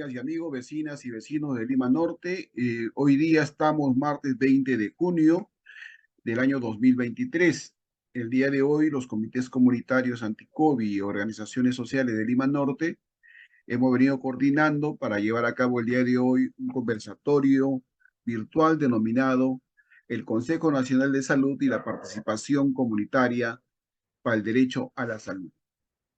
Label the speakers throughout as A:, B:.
A: amigas y amigos, vecinas y vecinos de Lima Norte. Hoy día estamos martes 20 de junio del año 2023. El día de hoy, los comités comunitarios anti-COVID y organizaciones sociales de Lima Norte hemos venido coordinando para llevar a cabo el día de hoy un conversatorio virtual denominado el Consejo Nacional de Salud y la Participación Comunitaria para el Derecho a la Salud,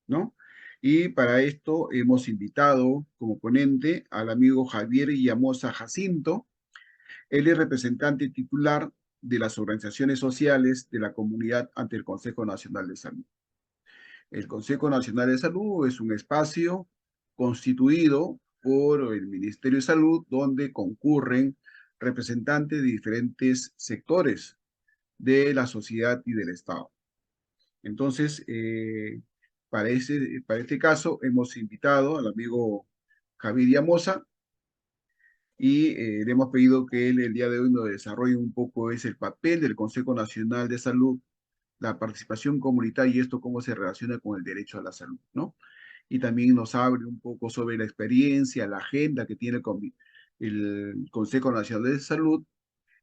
A: ¿no? Y para esto hemos invitado como ponente al amigo Javier Llamosa Jacinto. Él es representante titular de las organizaciones sociales de la comunidad ante el Consejo Nacional de Salud. El Consejo Nacional de Salud es un espacio constituido por el Ministerio de Salud donde concurren representantes de diferentes sectores de la sociedad y del Estado. Entonces, para este caso hemos invitado al amigo Javier Llamosa y le hemos pedido que él el día de hoy nos desarrolle un poco el papel del Consejo Nacional de Salud, la participación comunitaria y esto cómo se relaciona con el derecho a la salud, ¿no? Y también nos hable un poco sobre la experiencia, la agenda que tiene el Consejo Nacional de Salud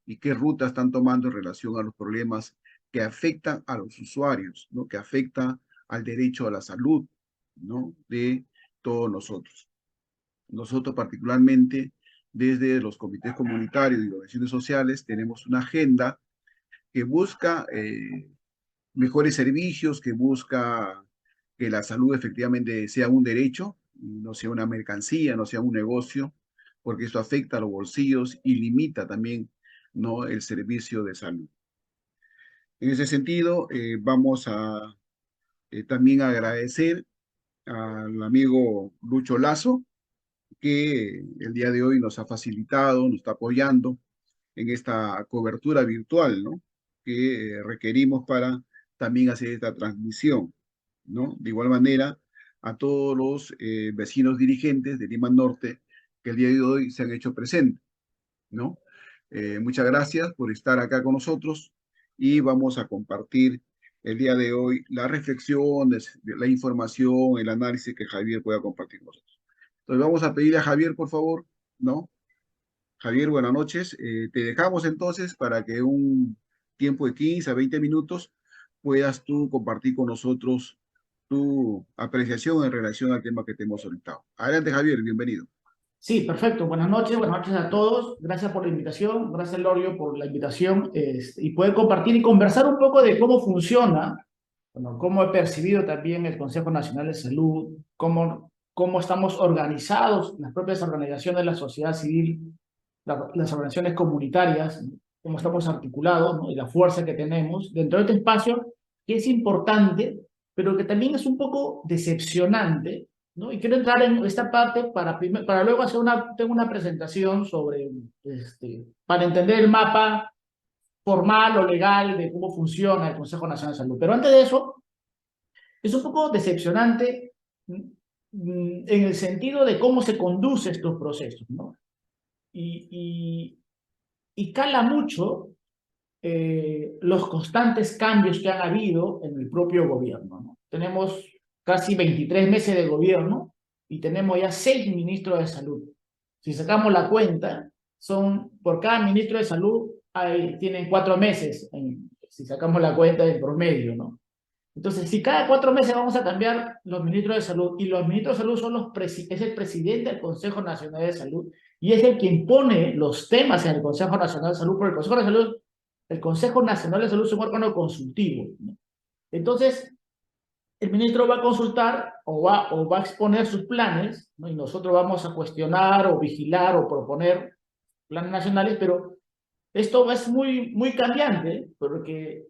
A: y qué rutas están tomando en relación a los problemas que afectan a los usuarios, ¿no? Que afectan al derecho a la salud, ¿no? De todos nosotros. Nosotros particularmente, desde los comités comunitarios y organizaciones sociales, tenemos una agenda que busca mejores servicios, que busca que la salud efectivamente sea un derecho, no sea una mercancía, no sea un negocio, porque eso afecta a los bolsillos y limita también, ¿no?, el servicio de salud. En ese sentido, vamos a también agradecer al amigo Lucho Lazo, que el día de hoy nos ha facilitado, nos está apoyando en esta cobertura virtual, ¿no? Que requerimos para también hacer esta transmisión, ¿no? De igual manera, a todos los vecinos dirigentes de Lima Norte que el día de hoy se han hecho presentes, ¿no? Muchas gracias por estar acá con nosotros y vamos a compartir el día de hoy las reflexiones, la información, el análisis que Javier pueda compartir con nosotros. Entonces vamos a pedirle a Javier, por favor, ¿no? Javier, buenas noches. Te dejamos entonces para que un tiempo de 15 a 20 minutos puedas tú compartir con nosotros tu apreciación en relación al tema que te hemos solicitado. Adelante, Javier, bienvenido.
B: Sí, perfecto. Buenas noches a todos. Gracias por la invitación. Gracias, Lorio, por la invitación y poder compartir y conversar un poco de cómo funciona, bueno, cómo he percibido también el Consejo Nacional de Salud, cómo estamos organizados, las propias organizaciones de la sociedad civil, las organizaciones comunitarias, ¿no? Cómo estamos articulados, ¿no? Y la fuerza que tenemos dentro de este espacio que es importante, pero que también es un poco decepcionante, ¿no? Y quiero entrar en esta parte para luego hacer tengo una presentación sobre, para entender el mapa formal o legal de cómo funciona el Consejo Nacional de Salud. Pero antes de eso, es un poco decepcionante en el sentido de cómo se conduce estos procesos, ¿no? Y cala mucho los constantes cambios que han habido en el propio gobierno, ¿no? Tenemos casi 23 meses de gobierno y tenemos ya 6 ministros de salud. Si sacamos la cuenta, por cada ministro de salud tienen 4 meses, si sacamos la cuenta del promedio, ¿no? Entonces, si cada 4 meses vamos a cambiar los ministros de salud, y los ministros de salud es el presidente del Consejo Nacional de Salud, y es el que impone los temas en el Consejo Nacional de Salud, porque el Consejo Nacional de Salud es un órgano consultivo, ¿no? Entonces, el ministro va a consultar o va a exponer sus planes, ¿no? Y nosotros vamos a cuestionar o vigilar o proponer planes nacionales, pero esto es muy cambiante, porque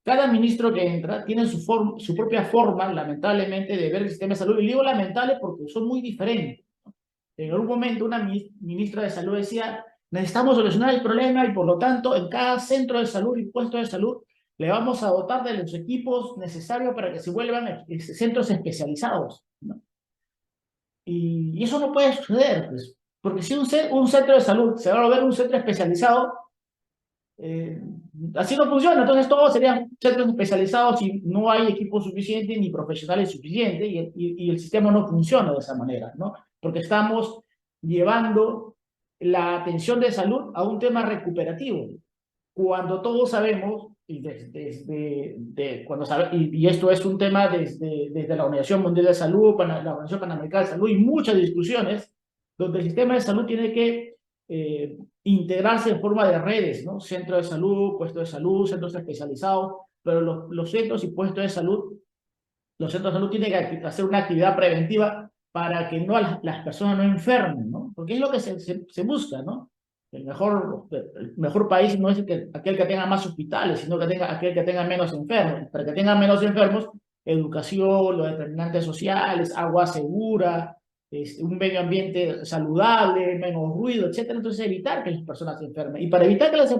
B: cada ministro que entra tiene su propia forma, lamentablemente, de ver el sistema de salud. Y digo lamentable porque son muy diferentes, ¿no? En algún momento una ministra de salud decía, necesitamos solucionar el problema y por lo tanto en cada centro de salud y puesto de salud le vamos a dotar de los equipos necesarios para que se vuelvan centros especializados, ¿no? Y eso no puede suceder, pues, porque si un centro de salud se va a volver un centro especializado, eh, así no funciona. Entonces todos serían centros especializados y no hay equipo suficiente ni profesionales suficientes y el sistema no funciona de esa manera, ¿no? Porque estamos llevando la atención de salud a un tema recuperativo, cuando todos sabemos, y esto es un tema desde la Organización Mundial de Salud, la Organización Panamericana de Salud, y muchas discusiones, donde el sistema de salud tiene que integrarse en forma de redes, ¿no? Centro de salud, puestos de salud, centros especializados, pero los centros y puestos de salud, los centros de salud tienen que hacer una actividad preventiva para que no las personas no enfermen, ¿no? Porque es lo que se busca, ¿no? El mejor país no es aquel que tenga más hospitales, sino que aquel que tenga menos enfermos. Para que tenga menos enfermos, educación, los determinantes sociales, agua segura, un medio ambiente saludable, menos ruido, etcétera. Entonces, evitar que las personas se enfermen. Y para evitar que las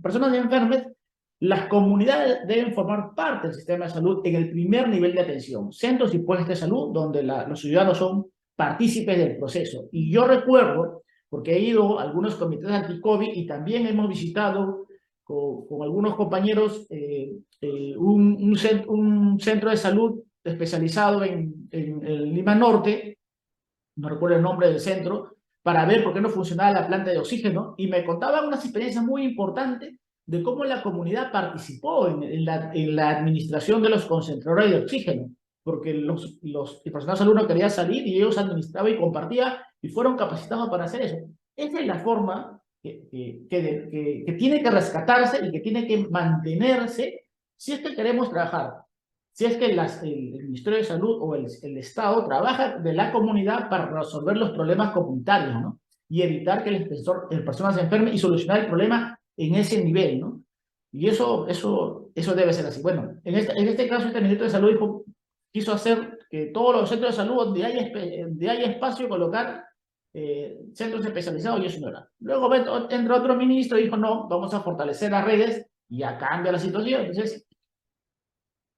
B: personas se enfermen, las comunidades deben formar parte del sistema de salud en el primer nivel de atención, centros y puestos de salud, donde los ciudadanos son partícipes del proceso. Y yo recuerdo, porque he ido a algunos comités anti-COVID y también hemos visitado con algunos compañeros un centro de salud especializado en Lima Norte, no recuerdo el nombre del centro, para ver por qué no funcionaba la planta de oxígeno, y me contaban unas experiencias muy importantes de cómo la comunidad participó en la administración de los concentradores de oxígeno, porque el personal de salud no quería salir y ellos administraban y compartían y fueron capacitados para hacer eso. Esa es la forma que tiene que rescatarse y que tiene que mantenerse si es que queremos trabajar. Si es que el Ministerio de Salud o el Estado trabaja de la comunidad para resolver los problemas comunitarios, ¿no? Y evitar que el persona se enferme y solucionar el problema en ese nivel, ¿no? Y eso debe ser así. Bueno, en este caso, este Ministerio de Salud quiso hacer que todos los centros de salud donde hay espacio, colocar centros especializados, y eso no era. Luego entra otro ministro y dijo, no, vamos a fortalecer las redes, y ya cambia la situación. Entonces,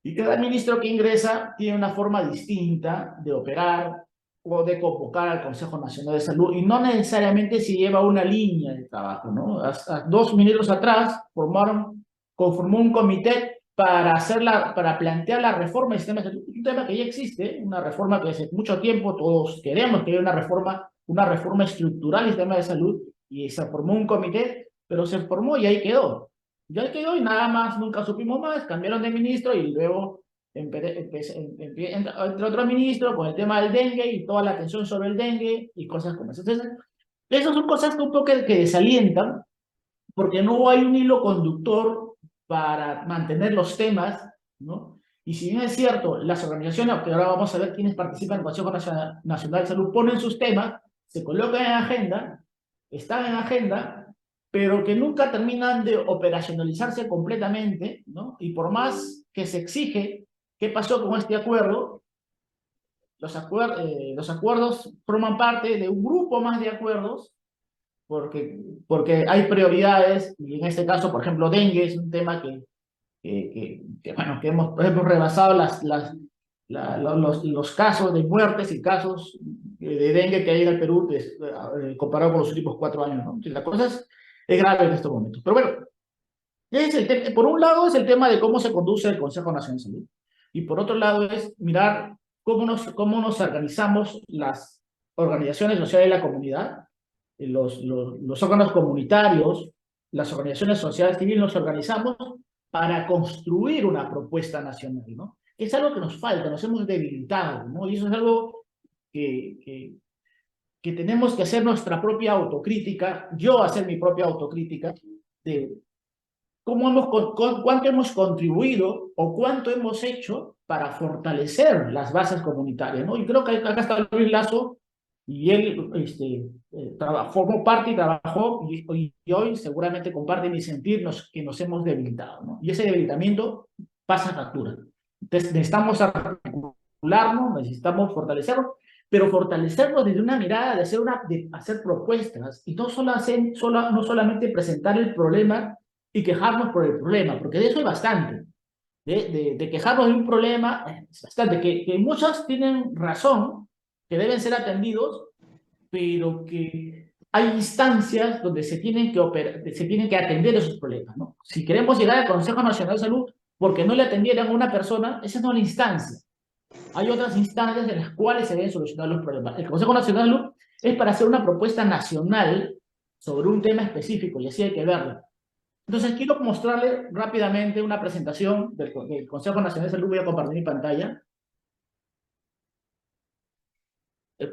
B: y cada ministro que ingresa tiene una forma distinta de operar o de convocar al Consejo Nacional de Salud, y no necesariamente se lleva una línea de trabajo, ¿no? Hasta 2 ministros atrás conformó un comité para plantear la reforma del sistema de salud, un tema que ya existe, una reforma que hace mucho tiempo todos queremos que haya una reforma estructural del sistema de salud, y se formó un comité, pero se formó y ahí quedó. Ya quedó y nada más, nunca supimos más, cambiaron de ministro y luego entra otro ministro con el tema del dengue y toda la atención sobre el dengue y cosas como eso. Entonces, esas son cosas que un poco que desalientan, porque no hay un hilo conductor para mantener los temas, ¿no? Y si bien es cierto, las organizaciones, que ahora vamos a ver quiénes participan en el Consejo Nacional de Salud, ponen sus temas, se colocan en agenda, están en agenda, pero que nunca terminan de operacionalizarse completamente, ¿no? Y por más que se exige qué pasó con este acuerdo, los acuerdos forman parte de un grupo más de acuerdos, porque hay prioridades, y en este caso, por ejemplo, dengue es un tema bueno, que hemos rebasado los casos de muertes y casos de dengue que hay en el Perú, comparado con los últimos 4 años, ¿no? La cosa es grave en estos momentos. Pero bueno, por un lado es el tema de cómo se conduce el Consejo Nacional de Salud, y por otro lado es mirar cómo nos organizamos las organizaciones sociales de la comunidad, los órganos comunitarios, las organizaciones sociales civiles, nos organizamos para construir una propuesta nacional, ¿no? Es algo que nos falta, nos hemos debilitado, ¿no? Y eso es algo que tenemos que hacer nuestra propia autocrítica, yo hacer mi propia autocrítica de cuánto hemos contribuido o cuánto hemos hecho para fortalecer las bases comunitarias, ¿no? Y creo que acá está Luis Lazo, y él formó parte y trabajó, y hoy seguramente comparte mi sentir que nos hemos debilitado, ¿no? Y ese debilitamiento pasa factura. Entonces necesitamos articularnos, necesitamos fortalecernos, pero fortalecernos desde una mirada de hacer propuestas, y no solamente presentar el problema y quejarnos por el problema, porque de eso hay bastante. De quejarnos de un problema, es bastante, que muchos tienen razón, que deben ser atendidos, pero que hay instancias donde se tienen que atender esos problemas, ¿no? Si queremos llegar al Consejo Nacional de Salud porque no le atendieran a una persona, esa no es la instancia. Hay otras instancias en las cuales se deben solucionar los problemas. El Consejo Nacional de Salud es para hacer una propuesta nacional sobre un tema específico, y así hay que verlo. Entonces, quiero mostrarle rápidamente una presentación del Consejo Nacional de Salud. Voy a compartir mi pantalla.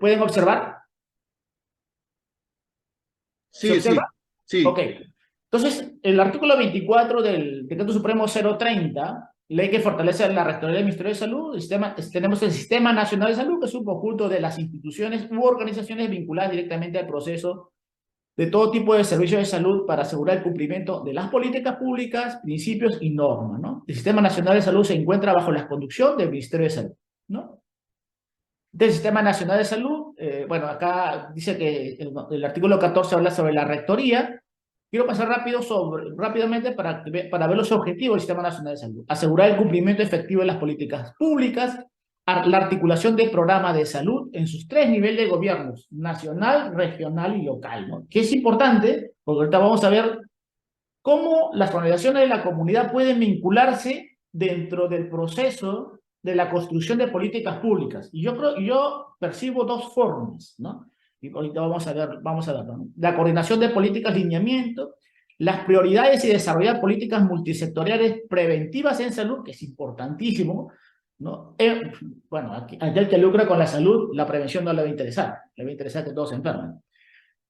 B: ¿Pueden observar? ¿Se
A: Sí,
B: observa?
A: sí,
B: Ok.
A: sí.
B: Entonces, el artículo 24 del Decreto Supremo 030, ley que fortalece la Rectoría del Ministerio de Salud, tenemos el Sistema Nacional de Salud, que es un conjunto de las instituciones u organizaciones vinculadas directamente al proceso de todo tipo de servicios de salud para asegurar el cumplimiento de las políticas públicas, principios y normas, ¿no? El Sistema Nacional de Salud se encuentra bajo la conducción del Ministerio de Salud, ¿no? Del Sistema Nacional de Salud, bueno, acá dice que el artículo 14 habla sobre la rectoría. Quiero pasar rápidamente para ver los objetivos del Sistema Nacional de Salud. Asegurar el cumplimiento efectivo de las políticas públicas, la articulación de programas de salud en sus tres niveles de gobiernos, nacional, regional y local, ¿no? Que es importante, porque ahorita vamos a ver cómo las organizaciones de la comunidad pueden vincularse dentro del proceso de la construcción de políticas públicas. Y yo percibo dos formas, ¿no? Y ahorita vamos a ver, ¿no? La coordinación de políticas, lineamiento, las prioridades y desarrollar políticas multisectoriales preventivas en salud, que es importantísimo, ¿no? Bueno, aquel que lucra con la salud, la prevención no le va a interesar, le va a interesar que todos se enfermen.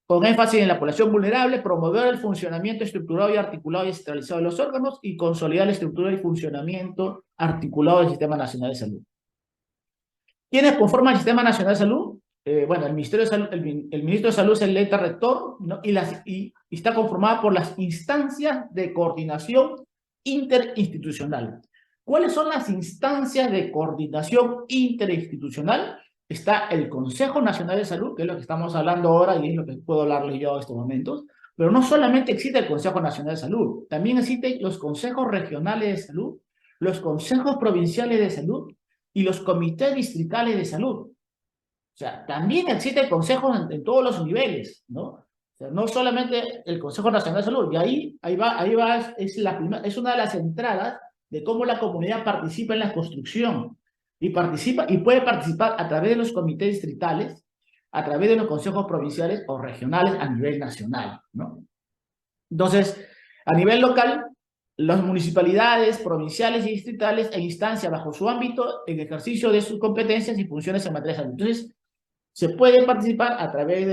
B: Con énfasis en la población vulnerable, promover el funcionamiento estructurado y articulado y descentralizado de los órganos y consolidar la estructura y funcionamiento articulado del Sistema Nacional de Salud. ¿Quiénes conforman el Sistema Nacional de Salud? Bueno, el Ministerio de Salud, el Ministro de Salud es el ente rector, ¿no? y está conformada por las instancias de coordinación interinstitucional. ¿Cuáles son las instancias de coordinación interinstitucional? Está el Consejo Nacional de Salud, que es lo que estamos hablando ahora y es lo que puedo hablarles yo en estos momentos, pero no solamente existe el Consejo Nacional de Salud, también existen los consejos regionales de salud, los consejos provinciales de salud y los comités distritales de salud. O sea, también existen consejos en todos los niveles, ¿no? O sea, no solamente el Consejo Nacional de Salud, y ahí va, es una de las entradas de cómo la comunidad participa en la construcción, y puede participar a través de los comités distritales, a través de los consejos provinciales o regionales a nivel nacional, ¿no? Entonces, a nivel local, las municipalidades, provinciales y distritales e instancias bajo su ámbito en ejercicio de sus competencias y funciones en materia de salud. Entonces, se puede participar a través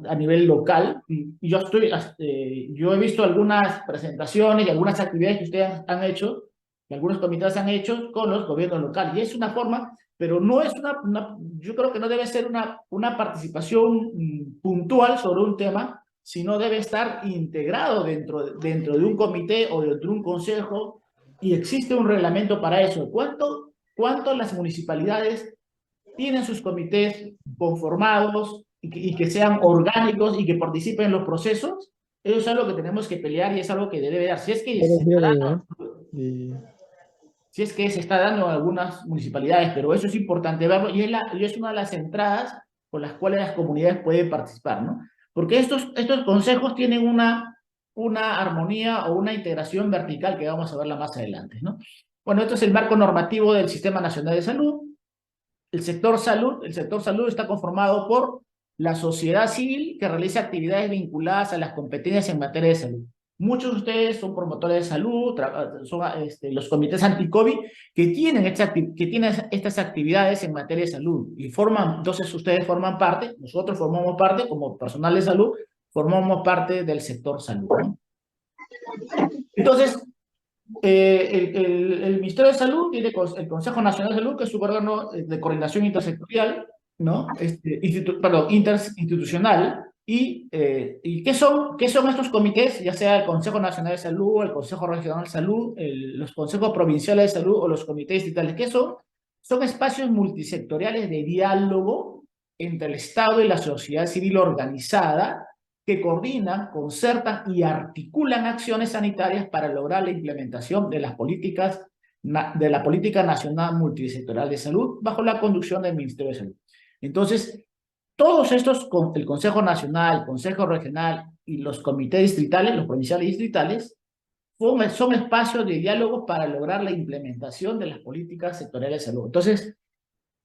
B: a nivel local. Y yo he visto algunas presentaciones y algunas actividades que ustedes han hecho, que algunos comités han hecho con los gobiernos locales. Y es una forma, pero no es yo creo que no debe ser una participación puntual sobre un tema, sino debe estar integrado dentro de un comité o dentro de un consejo, y existe un reglamento para eso. ¿Cuánto las municipalidades tienen sus comités conformados y que sean orgánicos y que participen en los procesos? Eso es algo que tenemos que pelear y es algo que debe dar.
C: Buenos días, Daniel. Y
B: Si es que se está dando en algunas municipalidades, pero eso es importante verlo y es una de las entradas por las cuales las comunidades pueden participar, ¿no? Porque estos consejos tienen una armonía o una integración vertical que vamos a verla más adelante, ¿no? Bueno, esto es el marco normativo del Sistema Nacional de Salud. El sector salud está conformado por la sociedad civil que realiza actividades vinculadas a las competencias en materia de salud. Muchos de ustedes son promotores de salud, son los comités anti-COVID que tienen estas actividades en materia de salud y entonces ustedes forman parte, nosotros formamos parte como personal de salud, formamos parte del sector salud, ¿no? Entonces, el Ministerio de Salud tiene el Consejo Nacional de Salud, que es su órgano de coordinación intersectorial, ¿no? Interinstitucional. ¿Y qué son estos comités? Ya sea el Consejo Nacional de Salud, el Consejo Regional de Salud, los consejos provinciales de salud o los comités distritales. ¿Qué son? Son espacios multisectoriales de diálogo entre el Estado y la sociedad civil organizada, que coordinan, concertan y articulan acciones sanitarias para lograr la implementación de la política nacional multisectorial de salud bajo la conducción del Ministerio de Salud. Entonces, todos estos, el Consejo Nacional, el Consejo Regional y los comités distritales, los provinciales y distritales, son espacios de diálogo para lograr la implementación de las políticas sectoriales de salud. Entonces,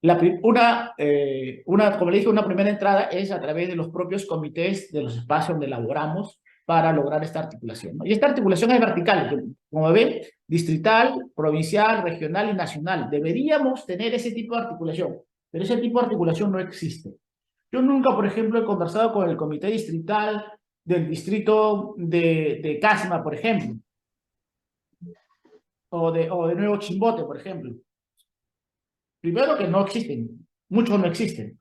B: Como le dije, una primera entrada es a través de los propios comités de los espacios donde elaboramos para lograr esta articulación, ¿no? Y esta articulación es vertical, como ven, distrital, provincial, regional y nacional. Deberíamos tener ese tipo de articulación, pero ese tipo de articulación no existe. Yo nunca, por ejemplo, he conversado con el comité distrital del distrito de Casma, por ejemplo, o de Nuevo Chimbote, por ejemplo. Primero que no existen, muchos no existen,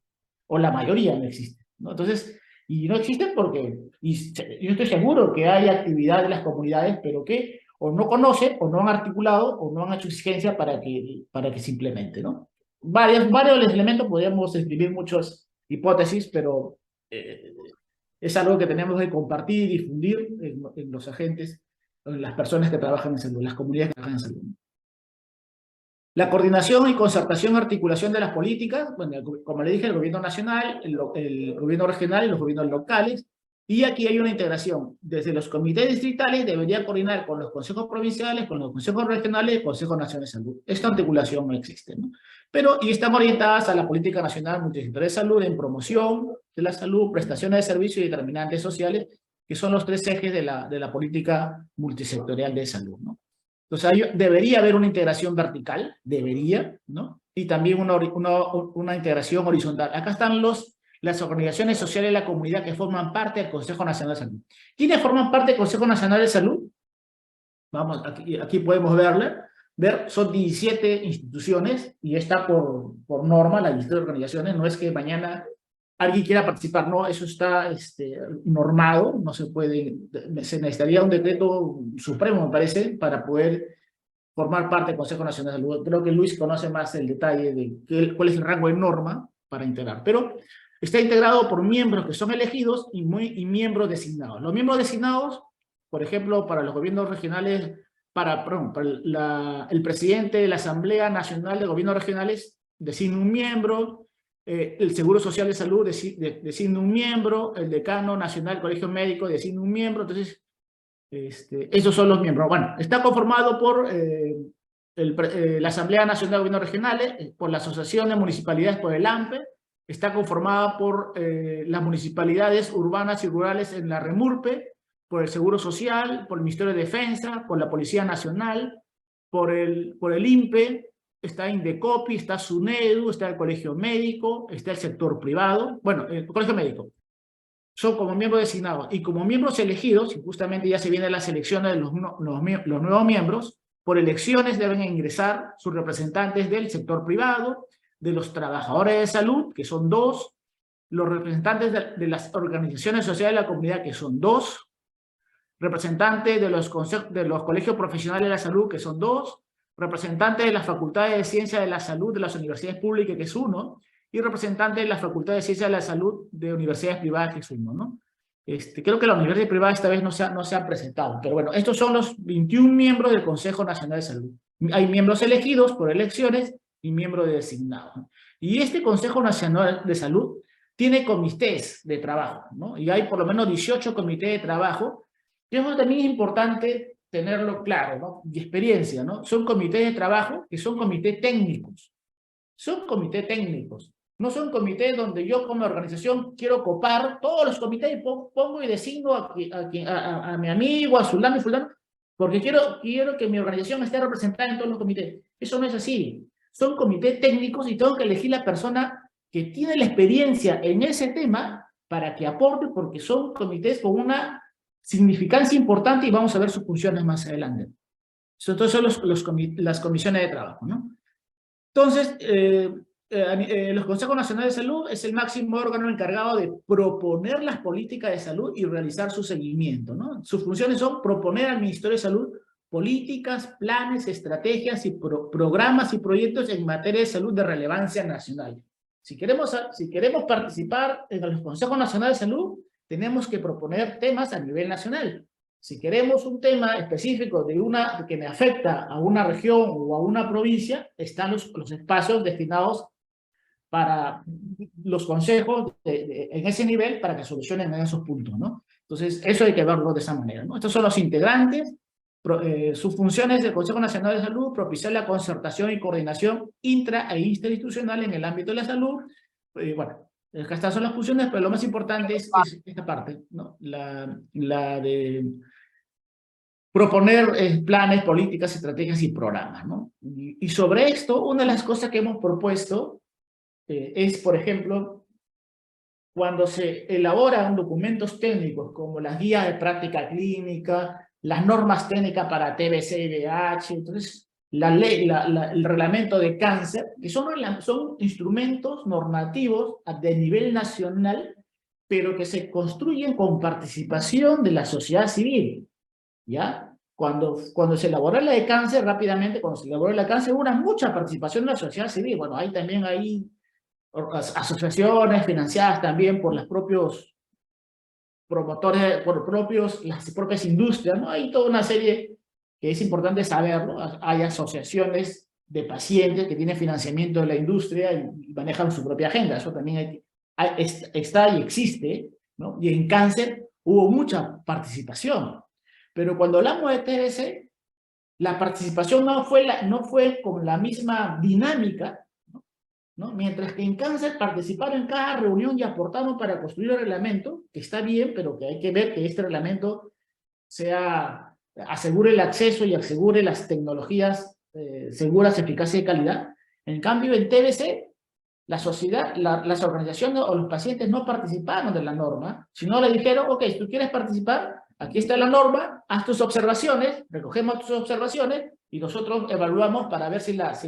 B: o la mayoría no existen, ¿no? Entonces, y no existen porque, yo estoy seguro que hay actividad de las comunidades, pero que o no conocen, o no han articulado, o no han hecho exigencia para que se implemente, ¿no? Varios elementos, podríamos escribir muchas hipótesis, pero es algo que tenemos que compartir y difundir en los agentes, en las personas que trabajan en salud, las comunidades que trabajan en salud. La coordinación y concertación, articulación de las políticas, bueno, como le dije, el gobierno nacional, el gobierno regional y los gobiernos locales, y aquí hay una integración. Desde los comités distritales debería coordinar con los consejos provinciales, con los consejos regionales y el Consejo Nacional de Salud. Esta articulación no existe, ¿no? Pero, y están orientadas a la política nacional multidisciplinaria de salud en promoción de la salud, prestaciones de servicios y determinantes sociales, que son los tres ejes de la política multisectorial de salud, ¿no? Entonces, debería haber una integración vertical, debería, ¿no? Y también una integración horizontal. Acá están las organizaciones sociales de la comunidad que forman parte del Consejo Nacional de Salud. ¿Quiénes forman parte del Consejo Nacional de Salud? Vamos, aquí podemos son 17 instituciones, y está por norma, las 17 organizaciones, no es que mañana alguien quiera participar, no, eso está normado, no se puede, se necesitaría un decreto supremo, me parece, para poder formar parte del Consejo Nacional de Salud. Creo que Luis conoce más el detalle de cuál es el rango de norma para integrar, pero está integrado por miembros que son elegidos y miembros designados. Los miembros designados, por ejemplo, para los gobiernos regionales, el presidente de la Asamblea Nacional de Gobiernos Regionales designa un miembro, el Seguro Social de Salud designa un miembro, el decano nacional del Colegio Médico designa un miembro. Entonces, esos son los miembros. Bueno, está conformado por la Asamblea Nacional de Gobiernos Regionales, por la Asociación de Municipalidades, por el AMPE, está conformada por las municipalidades urbanas y rurales en la REMURPE, por el Seguro Social, por el Ministerio de Defensa, por la Policía Nacional, por el INPE, está Indecopi, está SUNEDU, está el Colegio Médico, está el sector privado, bueno, el Colegio Médico. Son como miembros designados, y como miembros elegidos, y justamente ya se viene la selección de los nuevos miembros, por elecciones deben ingresar sus representantes del sector privado, de los trabajadores de salud, que son 2, los representantes de las organizaciones sociales de la comunidad, que son 2, representantes de los colegios profesionales de la salud, que son 2, representantes de las facultades de ciencia de la salud de las universidades públicas, que es 1, y representantes de la Facultad de Ciencias de la Salud de universidades privadas, que es 1, ¿no? Creo que las universidades privadas esta vez no se han presentado, pero bueno, estos son los 21 miembros del Consejo Nacional de Salud. Hay miembros elegidos por elecciones y miembros designados, ¿no? Y este Consejo Nacional de Salud tiene comités de trabajo, ¿no? Y hay por lo menos 18 comités de trabajo, y eso también es importante tenerlo claro, ¿no? Y experiencia, ¿no? Son comités de trabajo que son comités técnicos. Son comités técnicos. No son comités donde yo como organización quiero copar todos los comités y pongo y designo a mi amigo, a fulano y fulano, porque quiero que mi organización esté representada en todos los comités. Eso no es así. Son comités técnicos y tengo que elegir la persona que tiene la experiencia en ese tema para que aporte, porque son comités con una significancia importante y vamos a ver sus funciones más adelante. Entonces son las comisiones de trabajo, ¿no? Entonces, los Consejos Nacionales de Salud es el máximo órgano encargado de proponer las políticas de salud y realizar su seguimiento, ¿no? Sus funciones son proponer al Ministerio de Salud políticas, planes, estrategias y programas y proyectos en materia de salud de relevancia nacional. Si queremos participar en los Consejos Nacionales de Salud, tenemos que proponer temas a nivel nacional. Si queremos un tema específico que me afecta a una región o a una provincia, están los espacios destinados para los consejos en ese nivel para que solucionen esos puntos, ¿no? Entonces, eso hay que verlo de esa manera, ¿no? Estos son los integrantes. sus funciones del Consejo Nacional de Salud: propiciar la concertación y coordinación intra e interinstitucional en el ámbito de la salud. Bueno, estas son las funciones, pero lo más importante es esta parte, ¿no? La de proponer planes, políticas, estrategias y programas, ¿no? Y sobre esto, una de las cosas que hemos propuesto es, por ejemplo, cuando se elaboran documentos técnicos como las guías de práctica clínica, las normas técnicas para TBC y VIH, entonces la ley, el reglamento de cáncer, que son instrumentos normativos de nivel nacional, pero que se construyen con participación de la sociedad civil, ¿ya? Cuando se elaboró la de cáncer, rápidamente, cuando se elaboró la de cáncer, hubo una mucha participación de la sociedad civil. Bueno, hay también asociaciones financiadas también por los propios promotores, las propias industrias, ¿no? Hay toda una serie que es importante saber, ¿no? Hay asociaciones de pacientes que tienen financiamiento de la industria y manejan su propia agenda. Eso también está y existe, ¿no? Y en cáncer hubo mucha participación. Pero cuando hablamos de TBC, la participación no fue con la misma dinámica, ¿no? Mientras que en cáncer participaron en cada reunión y aportaron para construir el reglamento, que está bien, pero que hay que ver que este reglamento asegure el acceso y asegure las tecnologías seguras, eficaces y de calidad. En cambio, en TBC, la sociedad, las organizaciones o los pacientes no participaron de la norma, sino le dijeron: ok, si tú quieres participar, aquí está la norma, haz tus observaciones, recogemos tus observaciones y nosotros evaluamos para ver si las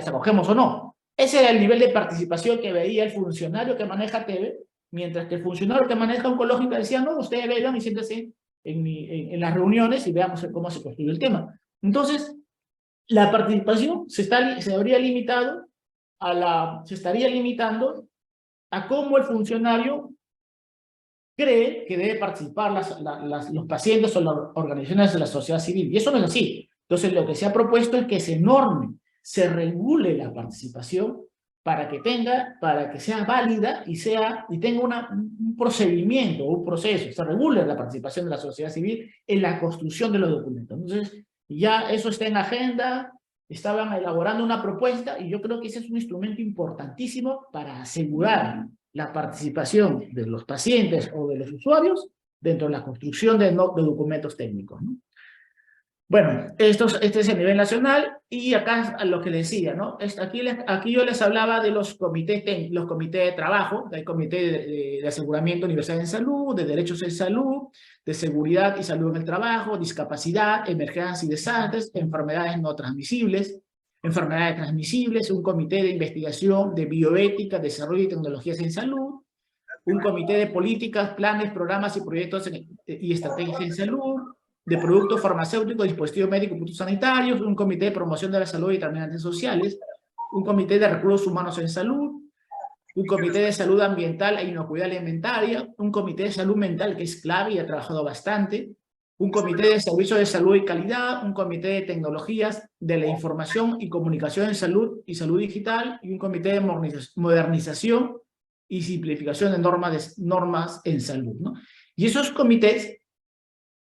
B: acogemos o no. Ese era el nivel de participación que veía el funcionario que maneja TV, mientras que el funcionario que maneja oncológica decía: no, ustedes vean y siéntense en las reuniones y veamos cómo se construye el tema. Entonces, la participación se estaría limitando a cómo el funcionario cree que debe participar los pacientes o las organizaciones de la sociedad civil. Y eso no es así. Entonces, lo que se ha propuesto es que se norme, se regule la participación para que sea válida y tenga un procedimiento, un proceso, se regule la participación de la sociedad civil en la construcción de los documentos. Entonces, ya eso está en agenda, estaban elaborando una propuesta y yo creo que ese es un instrumento importantísimo para asegurar la participación de los pacientes o de los usuarios dentro de la construcción de documentos técnicos, ¿no? Bueno, este es el nivel nacional y acá a lo que decía, ¿no? Aquí yo les hablaba de los comités de trabajo, del Comité de Aseguramiento Universal en Salud, de Derechos en Salud, de Seguridad y Salud en el Trabajo, Discapacidad, Emergencias y Desastres, Enfermedades no transmisibles, Enfermedades transmisibles, un comité de investigación de bioética, desarrollo y tecnologías en salud, un comité de políticas, planes, programas y proyectos y estrategias en salud, de productos farmacéuticos, dispositivos médicos y productos sanitarios, un comité de promoción de la salud y determinantes sociales, un comité de recursos humanos en salud, un comité de salud ambiental e inocuidad alimentaria, un comité de salud mental que es clave y ha trabajado bastante, un comité de servicios de salud y calidad, un comité de tecnologías de la información y comunicación en salud y salud digital, y un comité de modernización y simplificación de normas en salud, ¿no? Y esos comités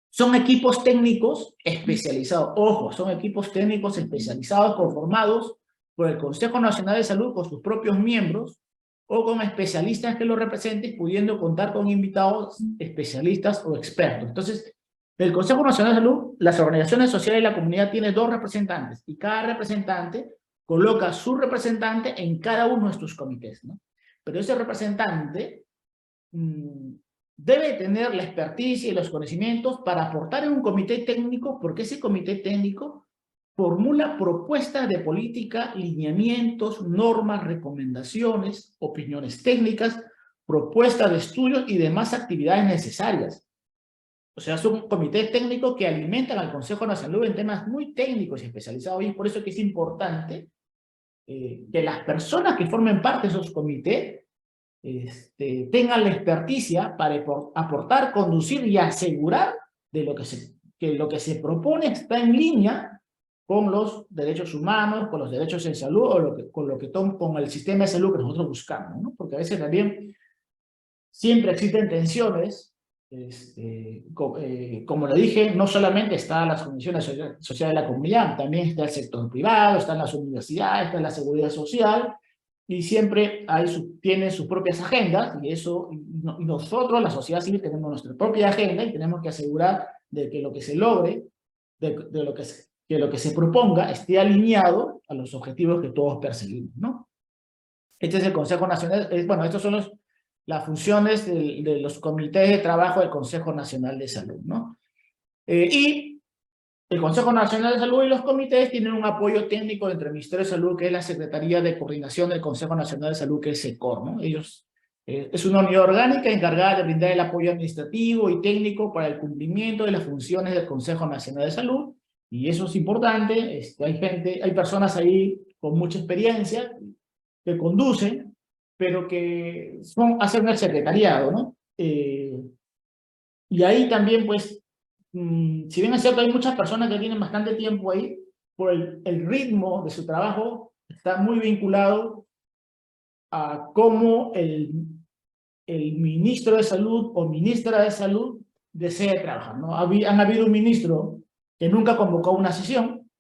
B: son equipos técnicos especializados. Ojo, son equipos técnicos especializados conformados por el Consejo Nacional de Salud con sus propios miembros o con especialistas que lo representen, pudiendo contar con invitados especialistas o expertos. Entonces, el Consejo Nacional de Salud, las organizaciones sociales y la comunidad tiene 2 representantes y cada representante coloca su representante en cada uno de estos comités, ¿no? Pero ese representante debe tener la experticia y los conocimientos para aportar en un comité técnico, porque ese comité técnico formula propuestas de política, lineamientos, normas, recomendaciones, opiniones técnicas, propuestas de estudios y demás actividades necesarias. O sea, es un comité técnico que alimentan al Consejo Nacional de Salud en temas muy técnicos y especializados, y es por eso que es importante que las personas que formen parte de esos comités tengan la experticia para aportar, conducir y asegurar de que lo que se propone está en línea con los derechos humanos, con los derechos en salud, o con el sistema de salud que nosotros buscamos, ¿no? Porque a veces también siempre existen tensiones Como le dije, no solamente están las comisiones sociales de la comunidad, también está el sector privado, están las universidades, está la seguridad social, y siempre tienen sus propias agendas, y y nosotros, la sociedad civil, tenemos nuestra propia agenda y tenemos que asegurar de que lo que se logre, que lo que se proponga esté alineado a los objetivos que todos perseguimos, ¿no? Este es el Consejo Nacional, bueno, estas son las funciones de los comités de trabajo del Consejo Nacional de Salud, ¿no? Y el Consejo Nacional de Salud y los comités tienen un apoyo técnico entre el Ministerio de Salud, que es la Secretaría de Coordinación del Consejo Nacional de Salud, que es SECOR, ¿no? Ellos, es una unidad orgánica encargada de brindar el apoyo administrativo y técnico para el cumplimiento de las funciones del Consejo Nacional de Salud, y eso es importante. Hay personas ahí con mucha experiencia que conducen, pero que hacen el secretariado, ¿no? Y ahí también, pues, si bien es cierto, hay muchas personas que tienen bastante tiempo ahí, por el ritmo de su trabajo está muy vinculado a cómo el ministro de Salud o ministra de Salud desea trabajar, ¿no? Han habido un ministro que nunca convocó una sesión,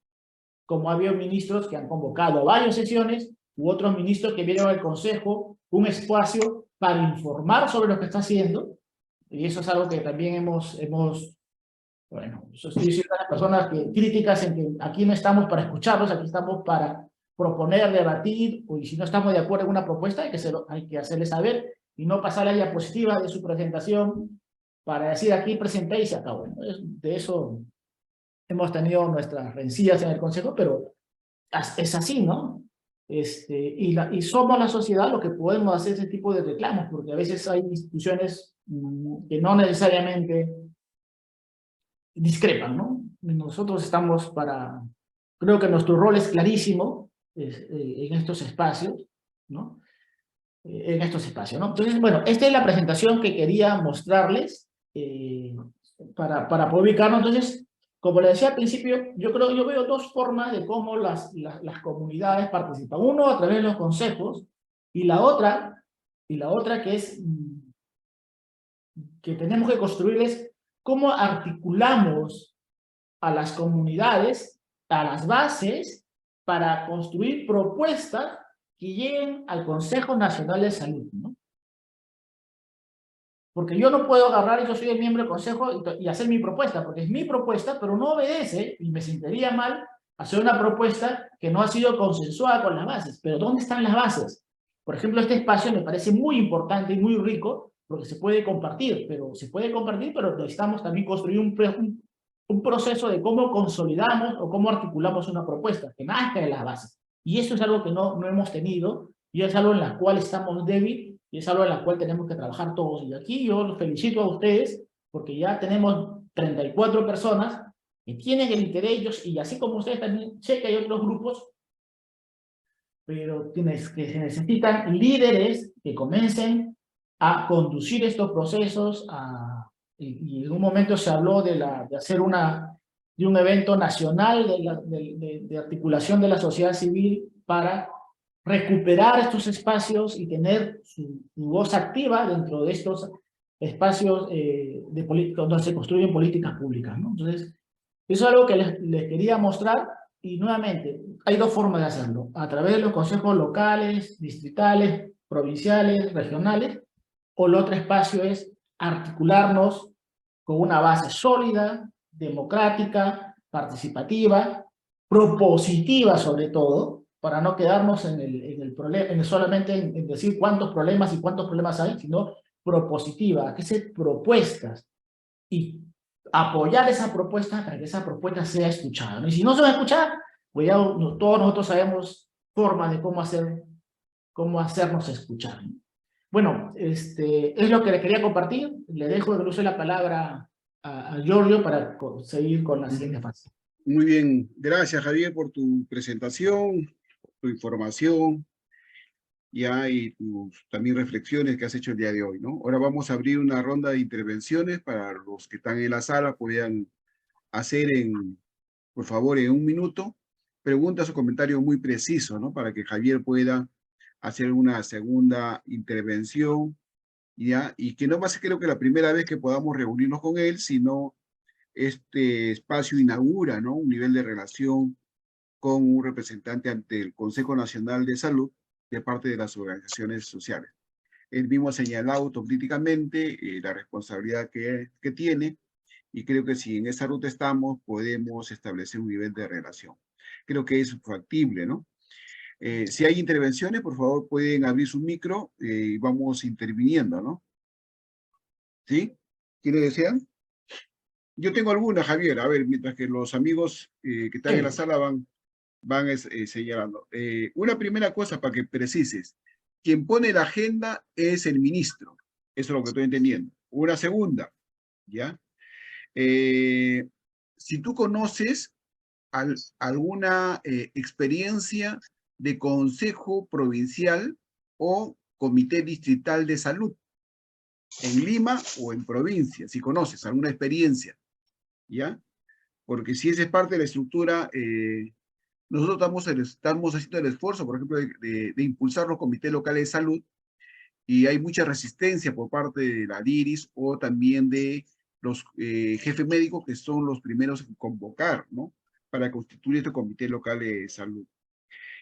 B: como ha habido ministros que han convocado varias sesiones, u otros ministros que vieron al Consejo un espacio para informar sobre lo que está haciendo, y eso es algo que también bueno, yo soy de las personas críticas en que aquí no estamos para escucharlos, aquí estamos para proponer, debatir, y si no estamos de acuerdo en una propuesta, hay que hacerle saber, y no pasar la diapositiva de su presentación para decir aquí presenté y se acabó, ¿no? De eso hemos tenido nuestras rencillas en el Consejo, pero es así, ¿no? Y somos la sociedad lo que podemos hacer ese tipo de reclamos, porque a veces hay instituciones que no necesariamente discrepan, ¿no? Nosotros estamos creo que nuestro rol es clarísimo en estos espacios, ¿no? En estos espacios, ¿no? Entonces, bueno, esta es la presentación que quería mostrarles para poder ubicarnos. Entonces, como les decía al principio, yo veo dos formas de cómo las comunidades participan. Uno, a través de los consejos, y la otra que es que tenemos que construirles cómo articulamos a las comunidades, a las bases, para construir propuestas que lleguen al Consejo Nacional de Salud, ¿no? Porque yo no puedo agarrar, y yo soy el miembro del Consejo, y hacer mi propuesta, porque es mi propuesta, pero no obedece, y me sentiría mal hacer una propuesta que no ha sido consensuada con las bases. Pero ¿dónde están las bases? Por ejemplo, este espacio me parece muy importante y muy rico, porque se puede compartir, pero necesitamos también construir un proceso de cómo consolidamos o cómo articulamos una propuesta, que nazca de las bases. Y eso es algo que no hemos tenido, y es algo en la cual estamos débiles, y es algo en la cual tenemos que trabajar todos. Y aquí yo los felicito a ustedes, porque ya tenemos 34 personas que tienen el interés, y así como ustedes también, sé que hay otros grupos, pero que se necesitan líderes que comiencen a conducir estos procesos, y en un momento se habló de hacer un evento nacional de articulación de la sociedad civil para recuperar estos espacios y tener su voz activa dentro de estos espacios donde se construyen políticas públicas, ¿no? Entonces, eso es algo que les quería mostrar, y nuevamente, hay dos formas de hacerlo: a través de los consejos locales, distritales, provinciales, regionales, o el otro espacio es articularnos con una base sólida, democrática, participativa, propositiva sobre todo, para no quedarnos solamente en decir cuántos problemas hay, sino propositiva, que se propuestas, y apoyar esa propuesta para que esa propuesta sea escuchada, ¿no? Y si no se va a escuchar, pues ya todos nosotros sabemos formas de cómo hacernos escuchar, ¿no? Bueno, es lo que le quería compartir. Le dejo el uso de la palabra a Giorgio para seguir con la siguiente fase.
A: Muy bien, gracias Javier por tu presentación, tu información, ya, y tus también reflexiones que has hecho el día de hoy, ¿no? Ahora vamos a abrir una ronda de intervenciones para los que están en la sala, puedan hacer por favor, en un minuto, preguntas o comentarios muy precisos, ¿no? Para que Javier pueda hacer una segunda intervención ¿ya? Y que no va a ser creo que la primera vez que podamos reunirnos con él, sino este espacio inaugura, ¿no? Un nivel de relación con un representante ante el Consejo Nacional de Salud de parte de las organizaciones sociales. Él mismo ha señalado autocríticamente la responsabilidad que tiene y creo que si en esa ruta estamos, podemos establecer un nivel de relación. Creo que es factible, ¿no? Si hay intervenciones, por favor, pueden abrir su micro y vamos interviniendo, ¿no? ¿Sí? ¿Quiénes desean? Yo tengo algunas, Javier. A ver, mientras que los amigos que están en la sala van señalando. Una primera cosa para que precises. Quien pone la agenda es el ministro. Eso es lo que estoy entendiendo. Una segunda, ¿ya? Si tú conoces alguna experiencia de consejo provincial o comité distrital de salud en Lima o en provincia, si conoces alguna experiencia, ¿ya? Porque si esa es parte de la estructura, nosotros estamos haciendo el esfuerzo, por ejemplo, de impulsar los comités locales de salud y hay mucha resistencia por parte de la DIRIS o también de los jefes médicos que son los primeros en convocar, ¿no? Para constituir este comité local de salud.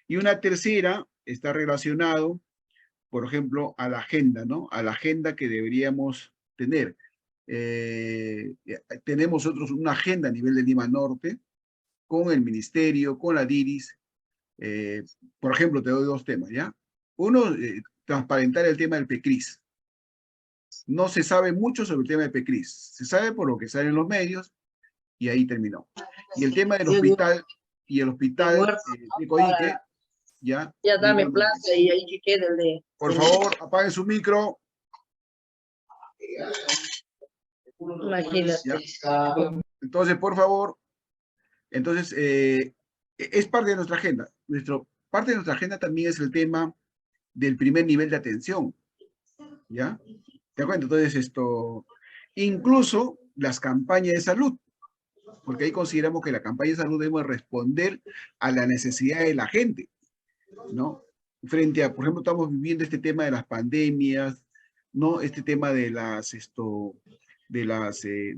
A: Y una tercera está relacionado, por ejemplo, a la agenda, ¿no? A la agenda que deberíamos tener. Tenemos nosotros una agenda a nivel de Lima Norte con el ministerio, con la DIRIS. Por ejemplo, te doy dos temas, ¿ya? Uno, transparentar el tema del PECRIS. No se sabe mucho sobre el tema del PECRIS. Se sabe por lo que sale en los medios y ahí terminó. Y el tema del hospital y el hospital de Coique, ¿ya?
D: Ya dame plaza y ahí que quede el de...
A: Por favor, apaguen su micro.
D: Imagínate.
A: ¿Ya? Entonces, por favor, entonces, es parte de nuestra agenda. Parte de nuestra agenda también es el tema del primer nivel de atención, ¿ya? ¿Te acuerdas? Entonces, incluso las campañas de salud, porque ahí consideramos que la campaña de salud debe responder a la necesidad de la gente, ¿no? Frente a, por ejemplo, estamos viviendo este tema de las pandemias, ¿no? Este tema de de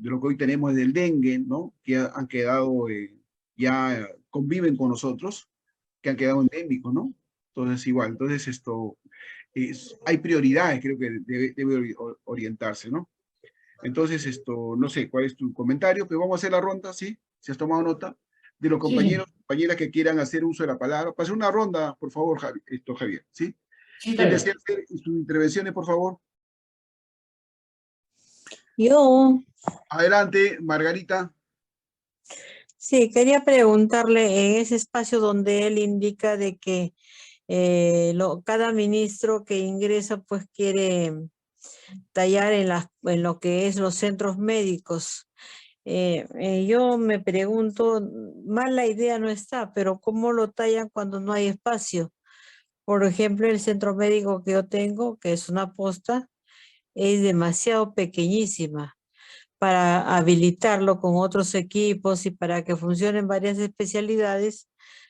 A: lo que hoy tenemos del dengue, ¿no? Que han quedado, ya conviven con nosotros, que han quedado endémicos, ¿no? Entonces, igual, entonces hay prioridades, creo que debe orientarse, ¿no? Entonces, no sé, ¿cuál es tu comentario? Pero vamos a hacer la ronda, ¿sí? Si has tomado nota, de los compañeros, compañeras que quieran hacer uso de la palabra. Para hacer una ronda, por favor, Javier, ¿sí? ¿Quién desea hacer sus intervenciones, por favor?
E: Yo,
A: Adelante, Margarita.
E: sí, quería preguntarle en ese espacio donde él indica de que cada ministro que ingresa pues quiere tallar en lo que es los centros médicos. Yo me pregunto, mala idea no está, pero ¿cómo lo tallan cuando no hay espacio? Por ejemplo, el centro médico que yo tengo, que es una posta, es demasiado pequeñísima para habilitarlo con otros equipos y para que funcionen varias especialidades,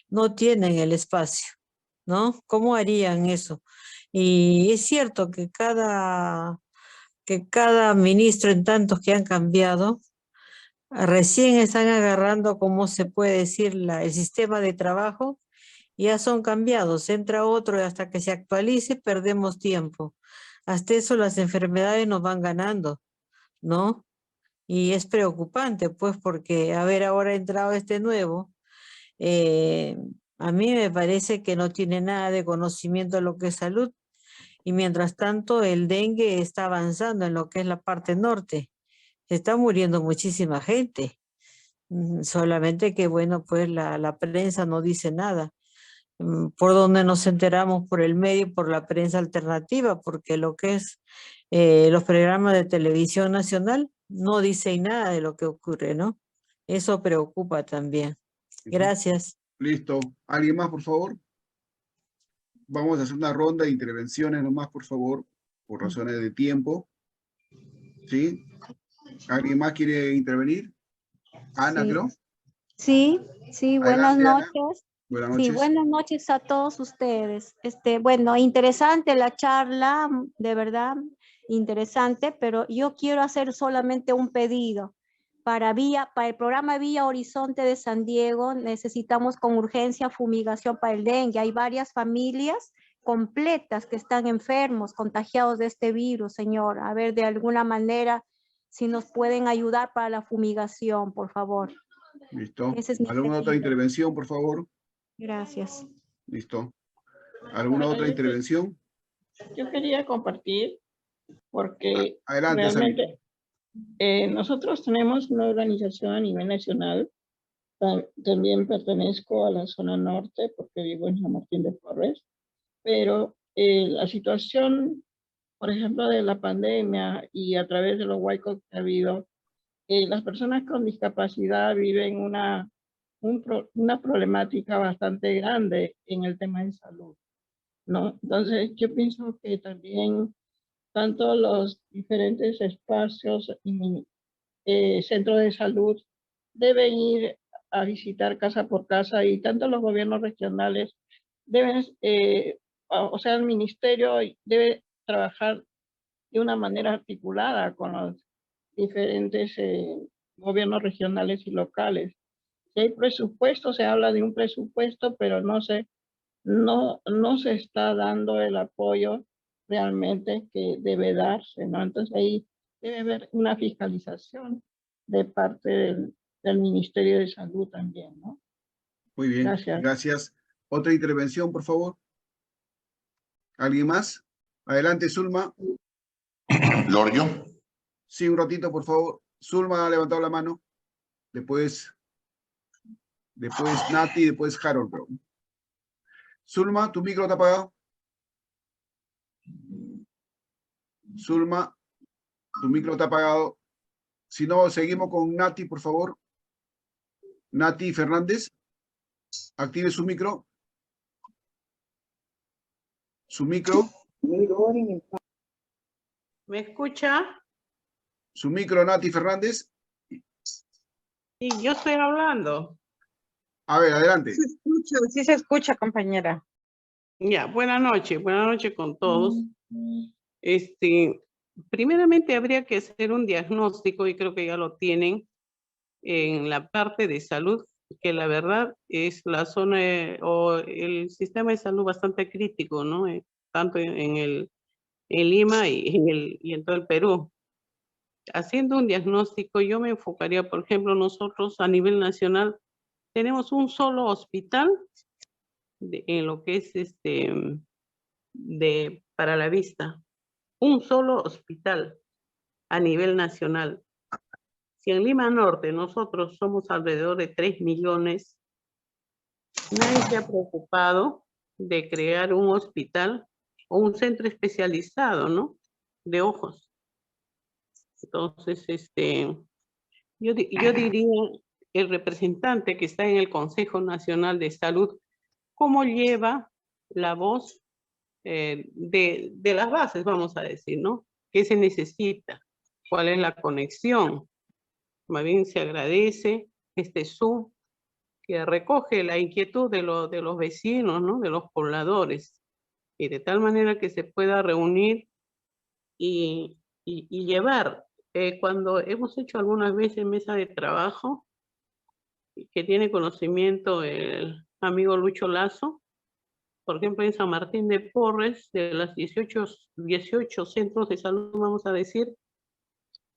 E: no tienen el espacio, ¿no? ¿Cómo harían eso? Y es cierto que cada ministro en tantos que han cambiado, recién están agarrando, ¿cómo se puede decir?, el sistema de trabajo, ya son cambiados, entra otro y hasta que se actualice perdemos tiempo. Hasta eso las enfermedades nos van ganando, ¿no? Y es preocupante, pues, porque ahora ha entrado este nuevo, eh, a mí me parece que no tiene nada de conocimiento de lo que es salud, y mientras tanto el dengue está avanzando en lo que es la parte norte. Se está muriendo muchísima gente, solamente que, bueno, pues la prensa no dice nada. Por donde nos enteramos por el medio, por la prensa alternativa, porque lo que es los programas de televisión nacional no dicen nada de lo que ocurre, ¿no? Eso preocupa también. Gracias.
A: Listo. ¿Alguien más, por favor? Vamos a hacer una ronda de intervenciones nomás, por favor, por razones de tiempo. ¿Sí? ¿Alguien más quiere intervenir? Ana,
F: Sí.
A: creo.
F: Sí, buenas
A: Adelante, Ana.
F: noches.
A: Buenas
F: Sí,
A: noches.
F: buenas noches a todos ustedes. Bueno, interesante la charla, de verdad. interesante, pero yo quiero hacer solamente un pedido. Para el programa Vía Horizonte de San Diego necesitamos con urgencia fumigación para el dengue. Hay varias familias completas que están enfermos, contagiados de este virus, señor. A ver, de alguna manera, si nos pueden ayudar para la fumigación, por favor.
A: Listo.
F: Ese es mi
A: ¿Alguna otra
F: pedido.
A: intervención, por favor?
F: Gracias.
A: Listo. ¿Alguna otra
G: Bueno,
A: intervención?
G: yo quería compartir porque
A: Adelante, Sally.
G: realmente nosotros tenemos una organización a nivel nacional. También pertenezco a la zona norte porque vivo en San Martín de Porres, pero la situación, por ejemplo, de la pandemia y a través de los huaicos que ha habido, las personas con discapacidad viven una problemática bastante grande en el tema de salud, ¿no? Entonces, yo pienso que también tanto los diferentes espacios y centros de salud deben ir a visitar casa por casa y tanto los gobiernos regionales deben, o sea, el ministerio debe trabajar de una manera articulada con los diferentes gobiernos regionales y locales. Si hay presupuesto, se habla de un presupuesto, pero no se está dando el apoyo realmente que debe darse, ¿no? Entonces ahí debe haber una fiscalización de parte del Ministerio de Salud también, ¿no?
A: Muy bien,
G: Gracias.
A: gracias. ¿Otra intervención, por favor? ¿Alguien más? Adelante, Zulma.
H: Lorio.
A: Sí, un ratito, por favor. Zulma ha levantado la mano. Después Nati, después Harold. Bro. Zulma, ¿tu micro está apagado? Zulma, tu micro está apagado. Si no, seguimos con Nati, por favor. Nati Fernández, active su micro. Su micro.
I: ¿Me escucha?
A: Su micro, Nati Fernández.
I: Sí, yo estoy hablando.
A: A ver, adelante.
I: Sí se escucha, compañera. Ya, buenas noches con todos. Primeramente habría que hacer un diagnóstico, y creo que ya lo tienen, en la parte de salud, que la verdad es la zona o el sistema de salud bastante crítico, ¿no? Tanto en Lima y en todo el Perú. Haciendo un diagnóstico, yo me enfocaría, por ejemplo, nosotros a nivel nacional tenemos un solo hospital en lo que es para la vista. Un solo hospital a nivel nacional. Si en Lima Norte nosotros somos alrededor de 3 millones, nadie se ha preocupado de crear un hospital o un centro especializado, ¿no? De ojos. Entonces, yo diría, el representante que está en el Consejo Nacional de Salud, ¿cómo lleva la voz de las bases, vamos a decir, ¿no? ¿Qué se necesita? ¿Cuál es la conexión? Más bien se agradece este Zoom que recoge la inquietud de los vecinos, ¿no? De los pobladores, y de tal manera que se pueda reunir y llevar. Cuando hemos hecho algunas veces mesa de trabajo, que tiene conocimiento el amigo Lucho Lazo, por ejemplo, en San Martín de Porres, de las 18 centros de salud, vamos a decir,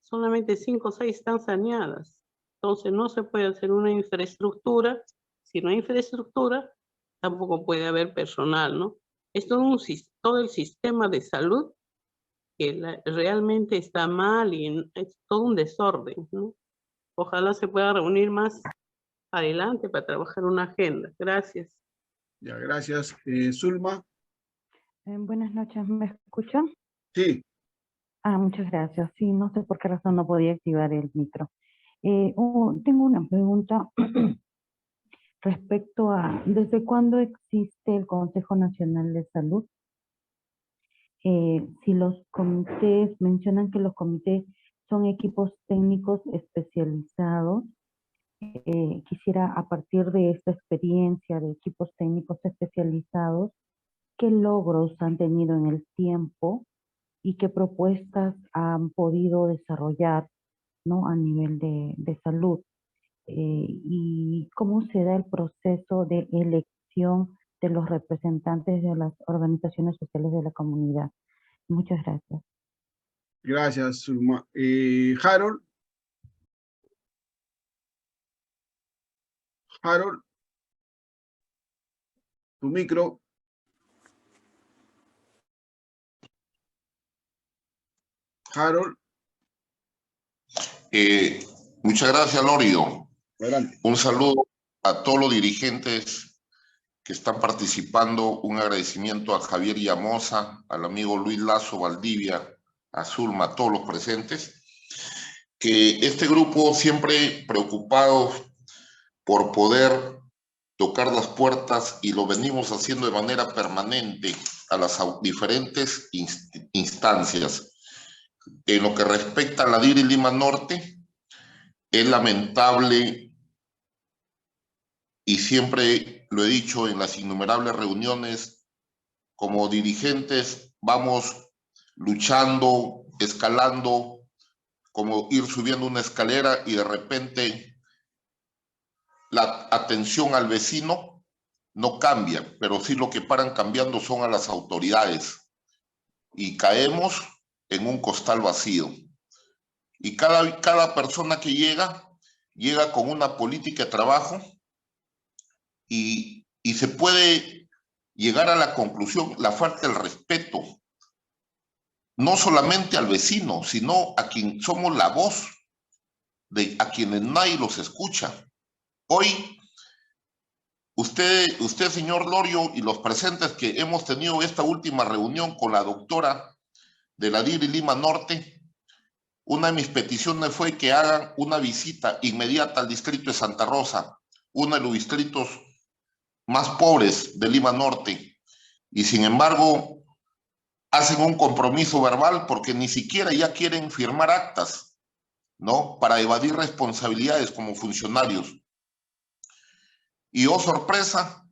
I: solamente 5 o 6 están saneadas. Entonces no se puede hacer una infraestructura. Si no hay infraestructura, tampoco puede haber personal, ¿no? Es todo el sistema de salud que realmente está mal y es todo un desorden, ¿no? Ojalá se pueda reunir más adelante para trabajar una agenda. Gracias.
A: Ya, gracias. Zulma.
J: Buenas noches, ¿me escuchan?
A: Sí.
J: Muchas gracias. Sí, no sé por qué razón no podía activar el micro. Tengo una pregunta respecto a ¿desde cuándo existe el Consejo Nacional de Salud? Si los comités, mencionan que los comités son equipos técnicos especializados, quisiera a partir de esta experiencia de equipos técnicos especializados, ¿qué logros han tenido en el tiempo y qué propuestas han podido desarrollar, ¿no? A nivel de salud. Y cómo se da el proceso de elección de los representantes de las organizaciones sociales de la comunidad. Muchas gracias.
A: Gracias, Zulma. Harold. Harold. Tu micro. Harold.
H: Muchas gracias, Lorio.
A: Adelante.
H: Un saludo a todos los dirigentes que están participando. Un agradecimiento a Javier Llamosa, al amigo Luis Lazo Valdivia, a Zulma, a todos los presentes. Que este grupo siempre preocupado por poder tocar las puertas, y lo venimos haciendo de manera permanente a las diferentes instancias. En lo que respecta a la DIRI Lima Norte, es lamentable, y siempre lo he dicho en las innumerables reuniones, como dirigentes vamos luchando, escalando, como ir subiendo una escalera y de repente la atención al vecino no cambia, pero sí lo que paran cambiando son a las autoridades, y caemos en un costal vacío. Y cada persona que llega con una política de trabajo, y se puede llegar a la conclusión, la falta del respeto, no solamente al vecino, sino a quien somos la voz, a quienes nadie los escucha. Hoy, usted, señor Lorio, y los presentes que hemos tenido esta última reunión con la doctora de la DIRI Lima Norte, una de mis peticiones fue que hagan una visita inmediata al distrito de Santa Rosa, uno de los distritos más pobres de Lima Norte, y sin embargo hacen un compromiso verbal porque ni siquiera ya quieren firmar actas, ¿no? Para evadir responsabilidades como funcionarios. Y oh sorpresa,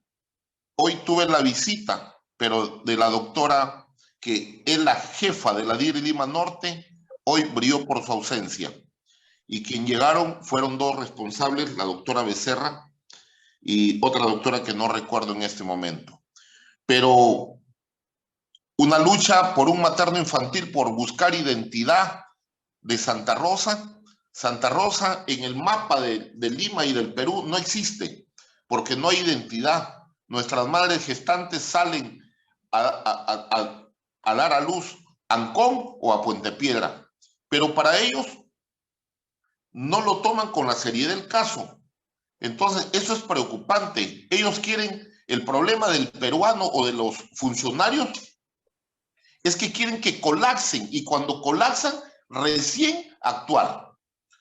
H: hoy tuve la visita, pero de la doctora, que es la jefa de la DIRI Lima Norte, hoy brilló por su ausencia. Y quien llegaron fueron dos responsables, la doctora Becerra y otra doctora que no recuerdo en este momento. Pero una lucha por un materno infantil, por buscar identidad de Santa Rosa. Santa Rosa en el mapa de Lima y del Perú no existe, porque no hay identidad. Nuestras madres gestantes salen a dar a luz a Ancón o a Puente Piedra, pero para ellos no lo toman con la seriedad del caso. Entonces, eso es preocupante. Ellos quieren, el problema del peruano o de los funcionarios es que quieren que colapsen, y cuando colapsan, recién actuar,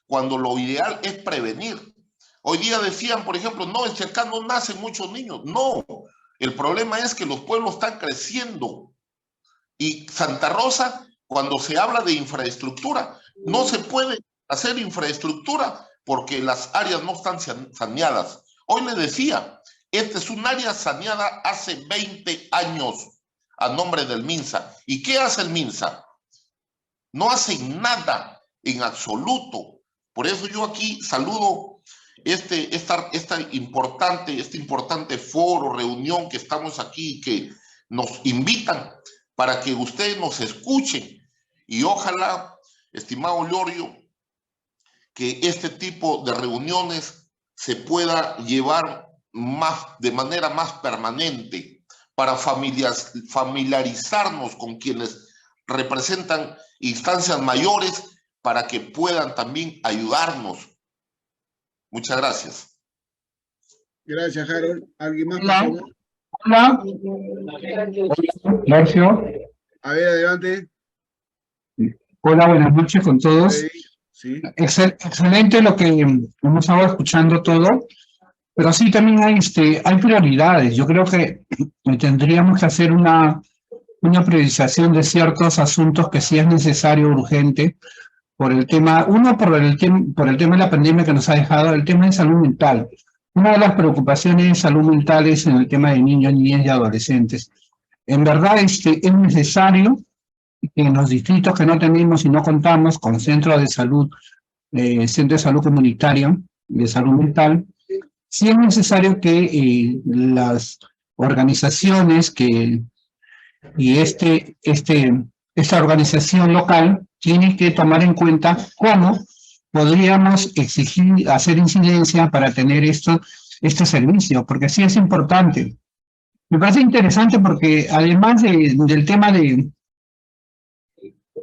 H: cuando lo ideal es prevenir. Hoy día decían, por ejemplo, no, es que acá no nacen muchos niños. No, el problema es que los pueblos están creciendo. Y Santa Rosa, cuando se habla de infraestructura, no se puede hacer infraestructura porque las áreas no están saneadas. Hoy le decía, esta es un área saneada hace 20 años a nombre del MINSA. ¿Y qué hace el MINSA? No hace nada en absoluto. Por eso yo aquí saludo este importante foro, reunión que estamos aquí, que nos invitan para que ustedes nos escuchen, y ojalá, estimado Lorio, que este tipo de reuniones se pueda llevar de manera más permanente para familiarizarnos con quienes representan instancias mayores para que puedan también ayudarnos. Muchas gracias.
A: Gracias, Harold. ¿Alguien más, por
K: Hola.
A: favor?
K: Hola. Marcio.
A: A ver, adelante.
K: Hola, buenas noches con todos.
A: Sí.
K: Excelente lo que hemos estado escuchando todo, pero sí también hay prioridades. Yo creo que tendríamos que hacer una priorización de ciertos asuntos que sí es necesario, urgente, por el tema, por el tema de la pandemia que nos ha dejado, el tema de salud mental. Una de las preocupaciones de salud mental es en el tema de niños, niñas y adolescentes. En verdad es necesario en los distritos que no tenemos y no contamos con centro de salud comunitario, de salud mental, sí es necesario que las organizaciones y esta organización local tiene que tomar en cuenta cómo podríamos exigir, hacer incidencia para tener este servicio, porque sí es importante. Me parece interesante porque además del tema de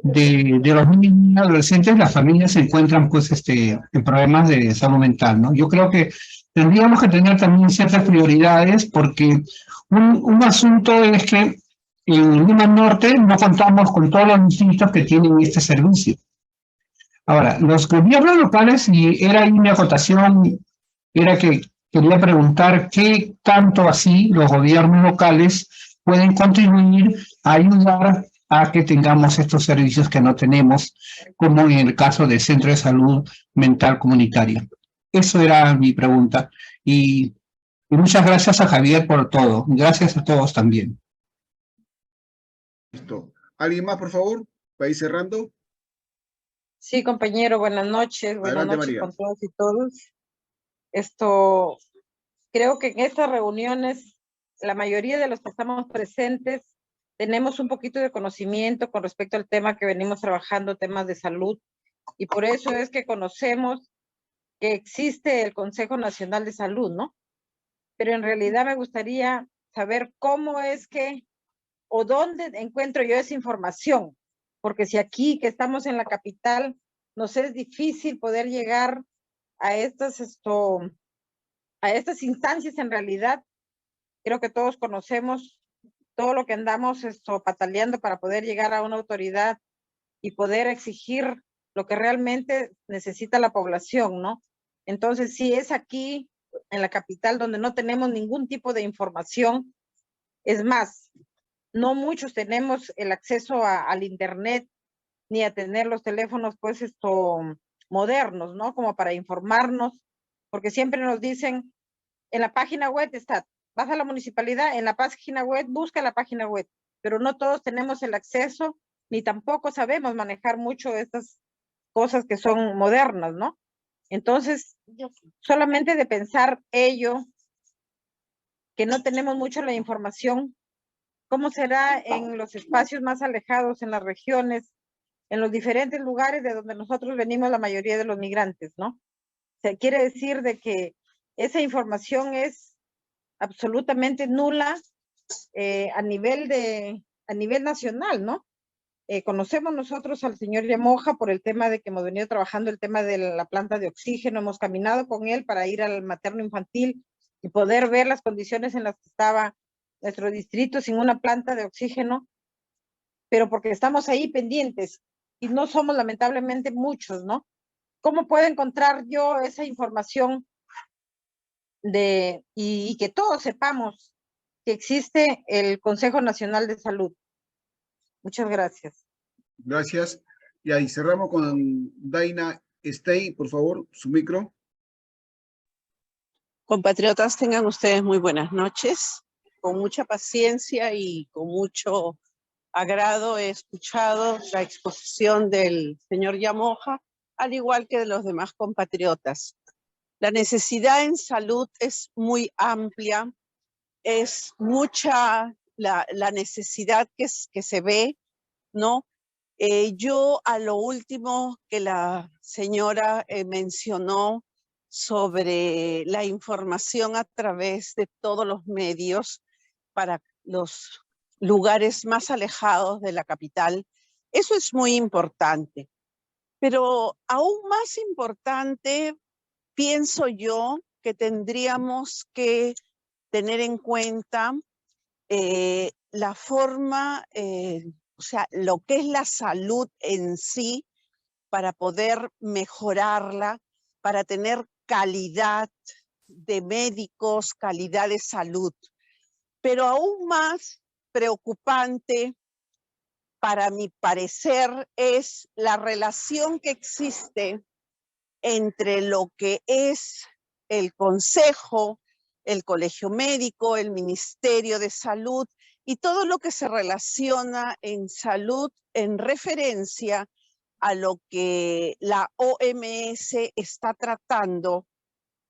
K: los niños y adolescentes, las familias se encuentran pues en problemas de salud mental, ¿no? Yo creo que tendríamos que tener también ciertas prioridades porque un asunto es que en Lima Norte no contamos con todos los distritos que tienen este servicio. Ahora, los gobiernos locales, y era ahí mi acotación, era que quería preguntar qué tanto así los gobiernos locales pueden contribuir a ayudar a que tengamos estos servicios que no tenemos, como en el caso del Centro de Salud Mental Comunitaria. Eso era mi pregunta. Y muchas gracias a Javier por todo. Gracias a todos también.
A: Listo. ¿Alguien más, por favor? Para ir cerrando.
D: Sí, compañero, buenas noches. Buenas
A: Adelante,
D: noches
A: María.
D: con todos y todos. Creo que en estas reuniones, la mayoría de los que estamos presentes, tenemos un poquito de conocimiento con respecto al tema que venimos trabajando, temas de salud, y por eso es que conocemos que existe el Consejo Nacional de Salud, ¿no? Pero en realidad me gustaría saber cómo es que, o dónde encuentro yo esa información, porque si aquí, que estamos en la capital, nos es difícil poder llegar a estas instancias. En realidad, creo que todos conocemos todo lo que andamos pataleando para poder llegar a una autoridad y poder exigir lo que realmente necesita la población, ¿no? Entonces, si es aquí, en la capital, donde no tenemos ningún tipo de información, es más, no muchos tenemos el acceso al internet, ni a tener los teléfonos, pues, modernos, ¿no? Como para informarnos, porque siempre nos dicen, en la página web está, vas a la municipalidad, en la página web, busca la página web, pero no todos tenemos el acceso, ni tampoco sabemos manejar mucho estas cosas que son modernas, ¿no? Entonces, solamente de pensar ello, que no tenemos mucho la información, ¿cómo será en los espacios más alejados, en las regiones, en los diferentes lugares de donde nosotros venimos la mayoría de los migrantes, ¿no? O sea, quiere decir de que esa información es absolutamente nula a nivel nacional, ¿no? Conocemos nosotros al señor Yamoja por el tema de que hemos venido trabajando el tema de la planta de oxígeno, hemos caminado con él para ir al materno infantil y poder ver las condiciones en las que estaba nuestro distrito sin una planta de oxígeno, pero porque estamos ahí pendientes y no somos lamentablemente muchos, ¿no? ¿Cómo puedo encontrar yo esa información y que todos sepamos que existe el Consejo Nacional de Salud? Muchas gracias.
A: Gracias. Y ahí cerramos con Daina Stein, por favor, su micro.
I: Compatriotas, tengan ustedes muy buenas noches. Con mucha paciencia y con mucho agrado he escuchado la exposición del señor Yamoja, al igual que de los demás compatriotas. La necesidad en salud es muy amplia, es mucha la necesidad que se ve, ¿no? Yo a lo último que la señora mencionó sobre la información a través de todos los medios para los lugares más alejados de la capital, eso es muy importante. Pero aún más importante, pienso yo, que tendríamos que tener en cuenta la forma, o sea, lo que es la salud en sí, para poder mejorarla, para tener calidad de médicos, calidad de salud. Pero aún más preocupante, para mi parecer, es la relación que existe entre lo que es el Consejo, el Colegio Médico, el Ministerio de Salud y todo lo que se relaciona en salud
L: en referencia a lo que la OMS está tratando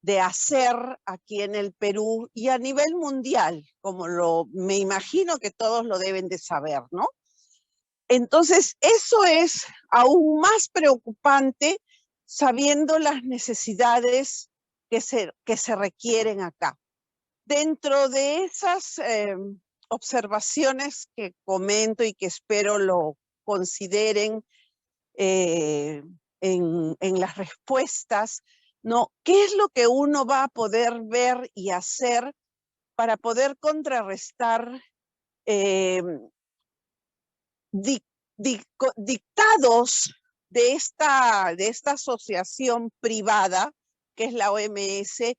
L: de hacer aquí en el Perú y a nivel mundial, como me imagino que todos lo deben de saber, ¿no? Entonces, eso es aún más preocupante sabiendo las necesidades que se requieren acá. Dentro de esas observaciones que comento y que espero lo consideren en las respuestas, ¿no? ¿Qué es lo que uno va a poder ver y hacer para poder contrarrestar dictados de esta asociación privada, que es la OMS,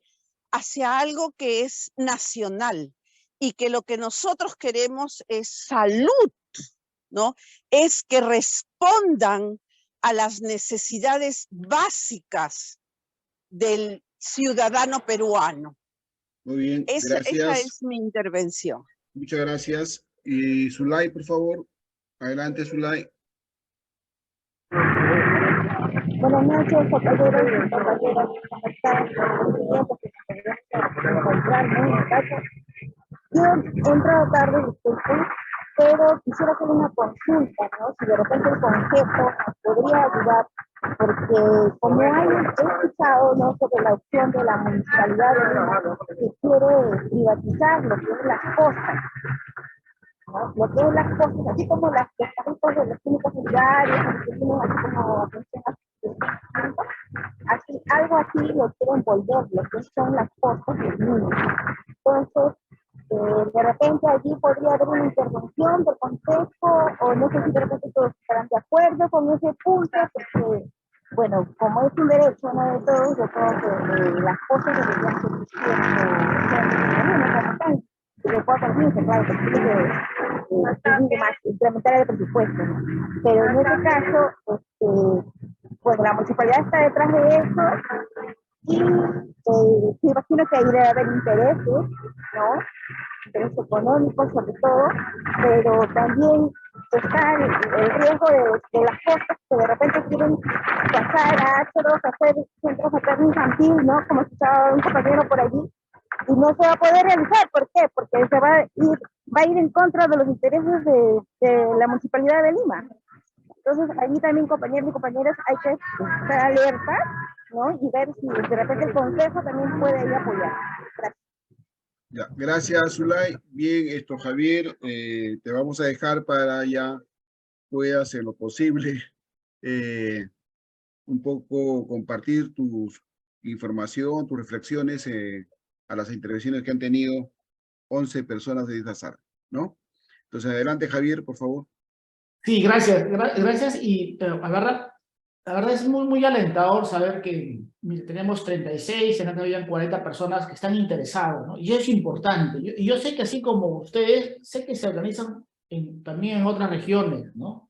L: hacia algo que es nacional y que lo que nosotros queremos es salud, ¿no? Es que respondan a las necesidades básicas del ciudadano peruano.
A: Muy bien,
L: Esa
A: gracias.
L: es mi intervención.
A: Muchas gracias. Y Zulay, por favor. Adelante, Zulay.
M: Buenas noches, compañeros y compañeras. ¿Cómo están? Yo he entrado tarde, disculpen, pero quisiera hacer una consulta, ¿no? Si de repente el Consejo podría ayudar, porque como he escuchado, ¿no?, sobre la opción de la Municipalidad de Lima que quiere privatizar lo que es las costas, ¿no? Lo que es las costas, así como los carritos de los clínicos solidarios, así como atención así, algo así lo quieren volver, lo que son las costas del Lima. Entonces, de repente allí podría haber una intervención del Consejo, o no sé si de repente todos estarán de acuerdo con ese punto, porque, bueno, como es un derecho, ¿no?, de todos, yo creo que las cosas deberían ser le puedo permitir, claro, que tiene que incrementar el presupuesto, ¿no? Pero en ese caso, bueno, la municipalidad está detrás de eso y sí, imagino que ahí debe haber intereses, ¿no? Intereses económicos sobre todo, pero también está el riesgo de las cosas que de repente quieren pasar a hacer centros materno infantil, ¿no? Como escuchaba un compañero por allí, y no se va a poder realizar. ¿Por qué? Porque se va a ir en contra de los intereses de la Municipalidad de Lima. Entonces, allí también, compañeros y compañeras, hay que estar alerta, ¿no? Y ver si de repente el Consejo también puede ahí apoyar. Gracias.
A: Ya, gracias, Zulay. Bien, Javier, te vamos a dejar para ya puedas en lo posible un poco compartir tu información, tus reflexiones a las intervenciones que han tenido 11 personas de esta sala, ¿no? Entonces, adelante, Javier, por favor.
B: Sí, gracias. Gracias. Y la verdad es muy alentador saber que tenemos 36, en la que habían 40 personas que están interesadas, ¿no? Y eso es importante. Yo sé que así como ustedes, sé que se organizan también en otras regiones, ¿no?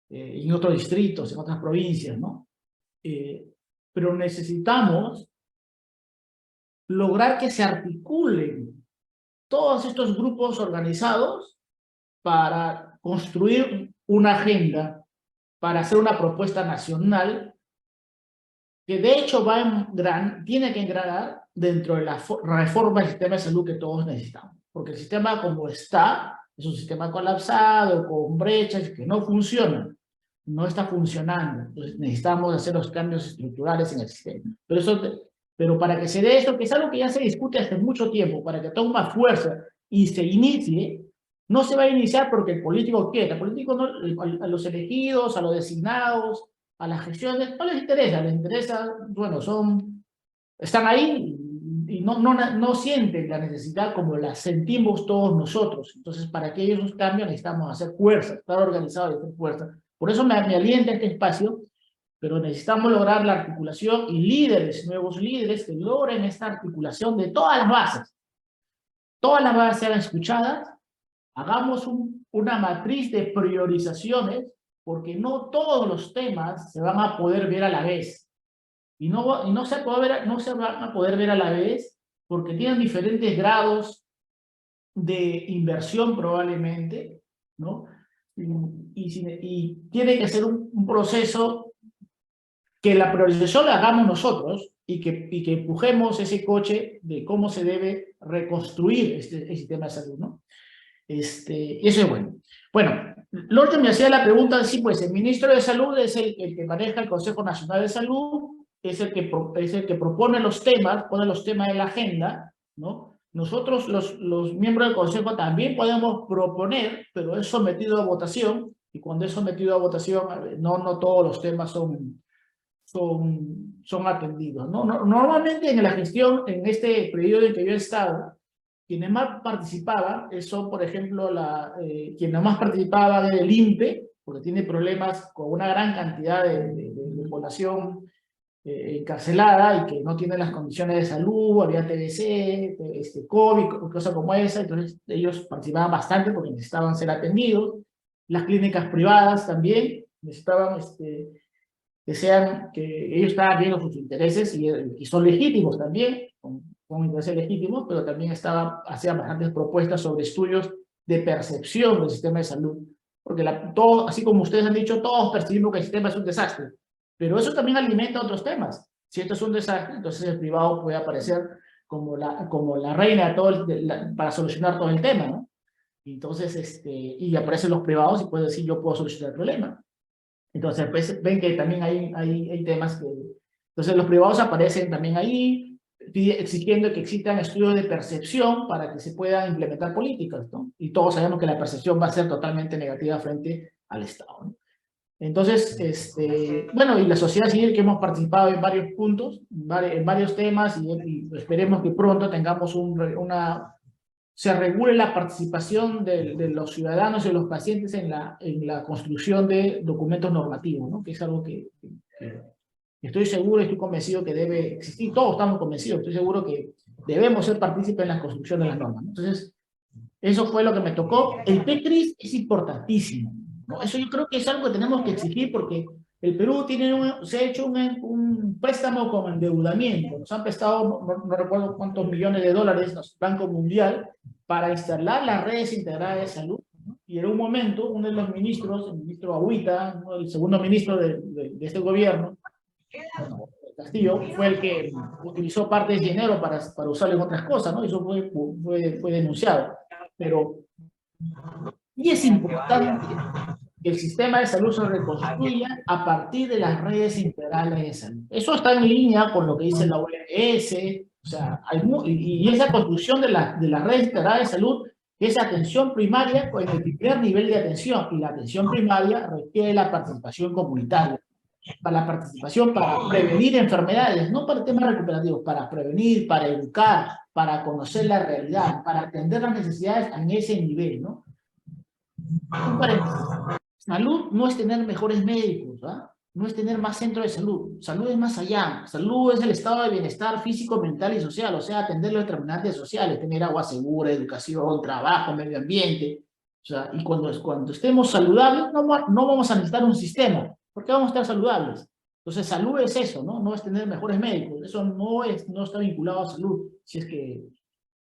B: En otros distritos, en otras provincias, ¿no? Pero necesitamos lograr que se articulen todos estos grupos organizados para construir una agenda, para hacer una propuesta nacional que de hecho tiene que engranar dentro de la reforma del sistema de salud que todos necesitamos. Porque el sistema como está es un sistema colapsado, con brechas que no funcionan, no está funcionando. Entonces necesitamos hacer los cambios estructurales en el sistema. Pero para que se dé esto, que es algo que ya se discute hace mucho tiempo, para que tome más fuerza y se inicie, no se va a iniciar porque el político quiere. El político no, a los elegidos, a los designados, a las gestiones, no les interesa, bueno, están ahí y no sienten la necesidad como la sentimos todos nosotros. Entonces, para que ellos nos cambien, necesitamos hacer fuerza, estar organizados y hacer fuerza. Por eso me alienta este espacio, pero necesitamos lograr la articulación y nuevos líderes que logren esta articulación de todas las bases. Todas las bases sean escuchadas, hagamos una matriz de priorizaciones, porque no todos los temas se van a poder ver a la vez. Y no se van a poder ver a la vez porque tienen diferentes grados de inversión probablemente, ¿no? y tiene que ser un proceso que la priorización la hagamos nosotros y que empujemos ese coche de cómo se debe reconstruir el sistema de salud, ¿no? Eso es bueno. Bueno, Lorca me hacía la pregunta, sí, pues el ministro de Salud es el que maneja el Consejo Nacional de Salud, es el que propone los temas, pone los temas en la agenda, ¿no? Nosotros, los miembros del Consejo, también podemos proponer, pero es sometido a votación, y cuando es sometido a votación, no todos los temas son atendidos, ¿no? Normalmente en la gestión, en este periodo en que yo he estado, quienes más participaban son, por ejemplo, quienes más participaban del INPE, porque tiene problemas con una gran cantidad de población encarcelada y que no tiene las condiciones de salud, había TBC, COVID, cosas como esa, entonces ellos participaban bastante porque necesitaban ser atendidos. Las clínicas privadas también necesitaban que ellos estaban viendo sus intereses y son legítimos también, con intereses legítimos, pero también hacían bastantes propuestas sobre estudios de percepción del sistema de salud, porque así como ustedes han dicho, todos percibimos que el sistema es un desastre, pero eso también alimenta otros temas. Si esto es un desastre, entonces el privado puede aparecer como la reina para solucionar todo el tema, ¿no? Entonces, y aparecen los privados y pueden decir, yo puedo solucionar el problema. Entonces, pues, ven que también hay temas que... Entonces, los privados aparecen también ahí, exigiendo que existan estudios de percepción para que se puedan implementar políticas, ¿no? Y todos sabemos que la percepción va a ser totalmente negativa frente al Estado, ¿no? Entonces, bueno, y la sociedad civil, que hemos participado en varios puntos, en varios temas, y esperemos que pronto tengamos se regule la participación de los ciudadanos y de los pacientes en la construcción de documentos normativos, ¿no? Que es algo que estoy seguro, estoy convencido que debe existir, todos estamos convencidos, estoy seguro que debemos ser partícipes en la construcción de las normas, ¿no? Entonces, eso fue lo que me tocó. El PECRIS es importantísimo, ¿no? Eso yo creo que es algo que tenemos que exigir porque el Perú se ha hecho un préstamo con endeudamiento. Nos han prestado, no recuerdo cuántos millones de dólares, el Banco Mundial, para instalar las redes integradas de salud, ¿no? Y en un momento, uno de los ministros, el ministro Agüita, ¿no? El segundo ministro de este gobierno, Castillo, fue el que utilizó parte de ese dinero para usarlo en otras cosas, ¿no? Eso fue denunciado. Pero, y es importante que el sistema de salud se reconstruya a partir de las redes integrales de salud. Eso está en línea con lo que dice la OMS, o sea, y esa construcción de las redes integrales de salud es atención primaria con el primer nivel de atención, y la atención primaria requiere la participación comunitaria, para la participación para prevenir enfermedades, no para temas recuperativos, para prevenir, para educar, para conocer la realidad, para atender las necesidades en ese nivel, ¿no? Un paréntesis. Salud no es tener mejores médicos, ¿ah? No es tener más centros de salud. Salud es más allá. Salud es el estado de bienestar físico, mental y social, o sea, atender los determinantes sociales, tener agua segura, educación, trabajo, medio ambiente. O sea, y cuando estemos saludables, no vamos a necesitar un sistema. ¿Por qué vamos a estar saludables? Entonces, salud es eso, ¿no? No es tener mejores médicos. Eso no está vinculado a salud.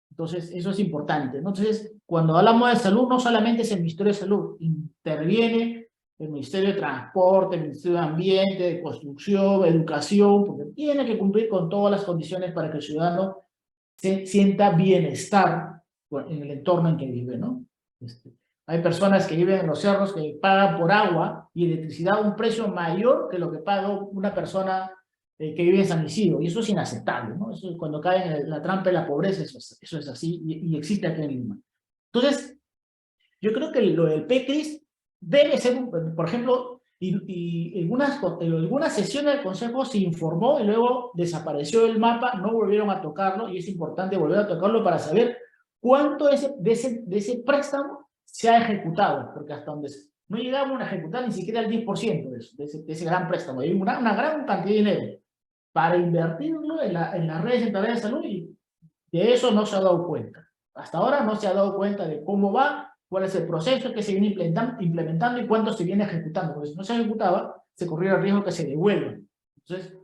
B: Entonces, eso es importante, ¿no? Entonces, cuando hablamos de salud, no solamente es el Ministerio de Salud, interviene el Ministerio de Transporte, el Ministerio de Ambiente, de Construcción, Educación, porque tiene que cumplir con todas las condiciones para que el ciudadano se sienta bienestar en el entorno en que vive, ¿no? Hay personas que viven en los cerros que pagan por agua y electricidad a un precio mayor que lo que paga una persona que vive en San Isidro, y eso es inaceptable, ¿no? Eso, cuando caen en la trampa de la pobreza, eso es así, y existe aquí en Lima. Entonces, yo creo que lo del PECRIS debe ser, por ejemplo, y en algunas sesiones del Consejo se informó y luego desapareció el mapa, no volvieron a tocarlo, y es importante volver a tocarlo para saber cuánto de ese préstamo se ha ejecutado, porque hasta donde no llegamos a ejecutar ni siquiera el 10% de ese gran préstamo, hay una gran cantidad de dinero para invertirlo en las redes integrales de salud, y de eso no se ha dado cuenta. Hasta ahora no se ha dado cuenta de cómo va, cuál es el proceso que se viene implementando y cuánto se viene ejecutando, porque si no se ejecutaba, se corría el riesgo que se devuelva. Entonces,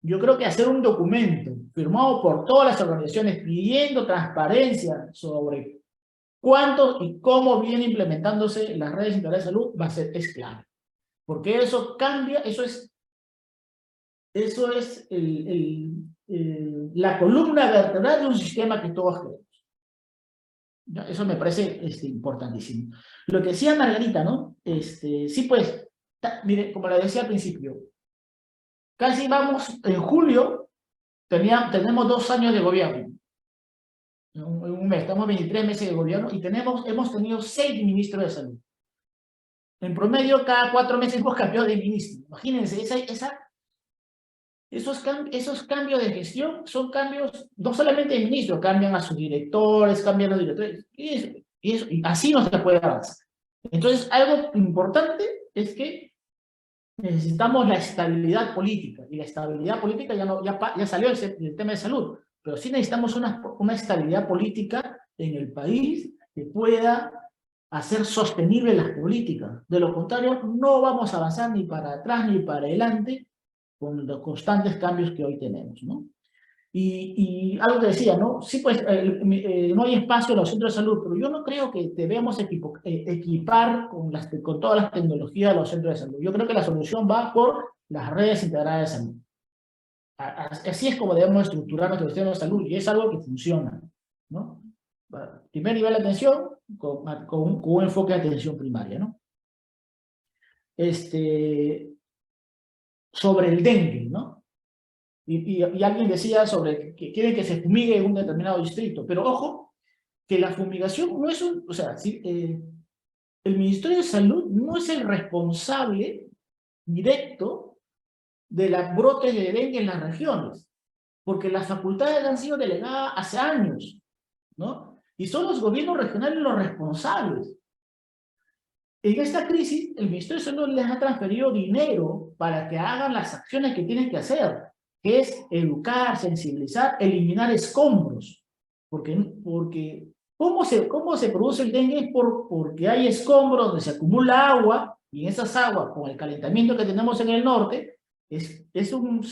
B: yo creo que hacer un documento firmado por todas las organizaciones pidiendo transparencia sobre cuánto y cómo viene implementándose las redes integrales de salud es clave. Porque eso cambia, eso es la columna vertebral de un sistema que todos queremos. ¿Ya? Eso me parece importantísimo. Lo que decía Margarita, ¿no? Sí, pues, mire, como le decía al principio, casi vamos, en julio, tenemos 2 años de gobierno. En un mes, estamos 23 meses de gobierno y hemos tenido 6 ministros de salud. En promedio, cada 4 meses hemos cambiado de ministro. Imagínense, esos cambios de gestión son cambios, no solamente de ministros, cambian a sus directores, cambian a los directores, y así no se puede avanzar. Entonces, algo importante es que necesitamos la estabilidad política, y la estabilidad política ya salió el tema de salud, pero sí necesitamos una estabilidad política en el país que pueda hacer sostenible las políticas. De lo contrario, no vamos a avanzar ni para atrás ni para adelante con los constantes cambios que hoy tenemos, ¿no? Y algo que decía, ¿no? Sí, pues no hay espacio en los centros de salud, pero yo no creo que debemos equipar con todas las tecnologías de los centros de salud. Yo creo que la solución va por las redes integradas de salud. Así es como debemos estructurar nuestro sistema de salud, y es algo que funciona, ¿no? Primer nivel de atención con un enfoque de atención primaria, ¿no? Sobre el dengue, ¿no? Y alguien decía sobre que quieren que se fumigue en un determinado distrito, pero ojo, que la fumigación no es o sea, el Ministerio de Salud no es el responsable directo de los brotes de dengue en las regiones, porque las facultades han sido delegadas hace años, ¿no? Y son los gobiernos regionales los responsables. En esta crisis, el Ministerio de Salud les ha transferido dinero para que hagan las acciones que tienen que hacer, que es educar, sensibilizar, eliminar escombros. Porque ¿cómo se produce el dengue? Es porque hay escombros donde se acumula agua, y en esas aguas, con el calentamiento que tenemos en el norte, es un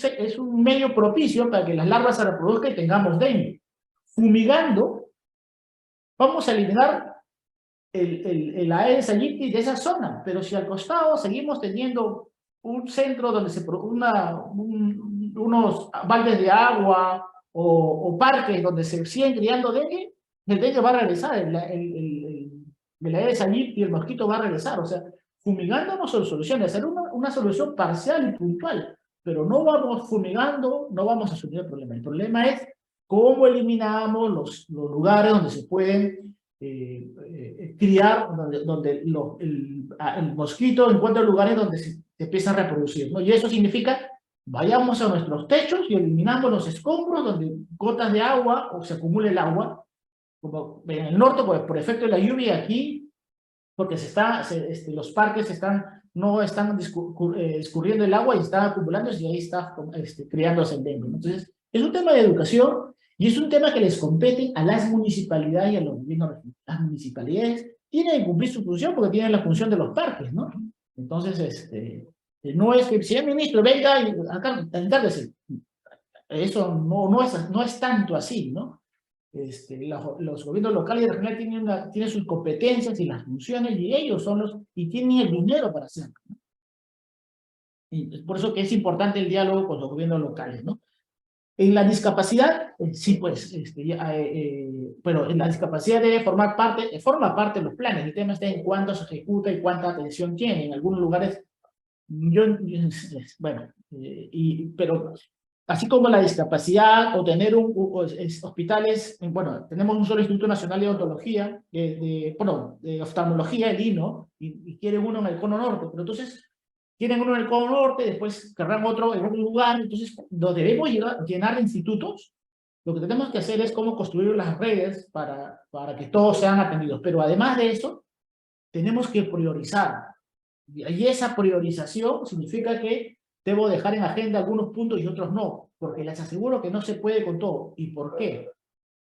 B: medio propicio para que las larvas se reproduzcan y tengamos dengue. Fumigando, vamos a eliminar el Aedes aegypti de esa zona, pero si al costado seguimos teniendo un centro donde se unos baldes de agua o parques donde se siguen criando dengue, el dengue va a regresar, el Aedes aegypti, el mosquito va a regresar. O sea, fumigando no son soluciones, hacer una solución parcial y puntual, pero no vamos fumigando, no vamos a solucionar el problema. El problema es cómo eliminamos los lugares donde se pueden criar, donde el mosquito encuentra lugares donde se empieza a reproducir, ¿no? Y eso significa, vayamos a nuestros techos y eliminamos los escombros donde gotas de agua o se acumula el agua, como en el norte por efecto de la lluvia, aquí, porque los parques no están escurriendo el agua y están acumulando, y ahí está criándose el dengue, ¿no? Entonces, es un tema de educación. Y es un tema que les compete a las municipalidades y a los gobiernos regionales. Las municipalidades tienen que cumplir su función porque tienen la función de los parques, ¿no? Entonces, no es que, señor ministro, venga y encárguese. Eso no es tanto así, ¿no? Los gobiernos locales y regionales tienen sus competencias y las funciones, y ellos y tienen el dinero para hacerlo, ¿no? Y es por eso que es importante el diálogo con los gobiernos locales, ¿no? En la discapacidad, sí, pues, pero en la discapacidad forma parte de los planes. El tema está en cuánto se ejecuta y cuánta atención tiene. En algunos lugares, pero así como la discapacidad o tener hospitales, bueno, tenemos un solo Instituto Nacional de Odontología, de Oftalmología, el INO, y quieren uno en el Cono Norte, pero entonces tienen uno en el Cono Norte, después querrán otro en otro lugar. Entonces nos debemos llenar de institutos. Lo que tenemos que hacer es cómo construir las redes para que todos sean atendidos, pero además de eso, tenemos que priorizar, y esa priorización significa que debo dejar en agenda algunos puntos y otros no, porque les aseguro que no se puede con todo. ¿Y por qué?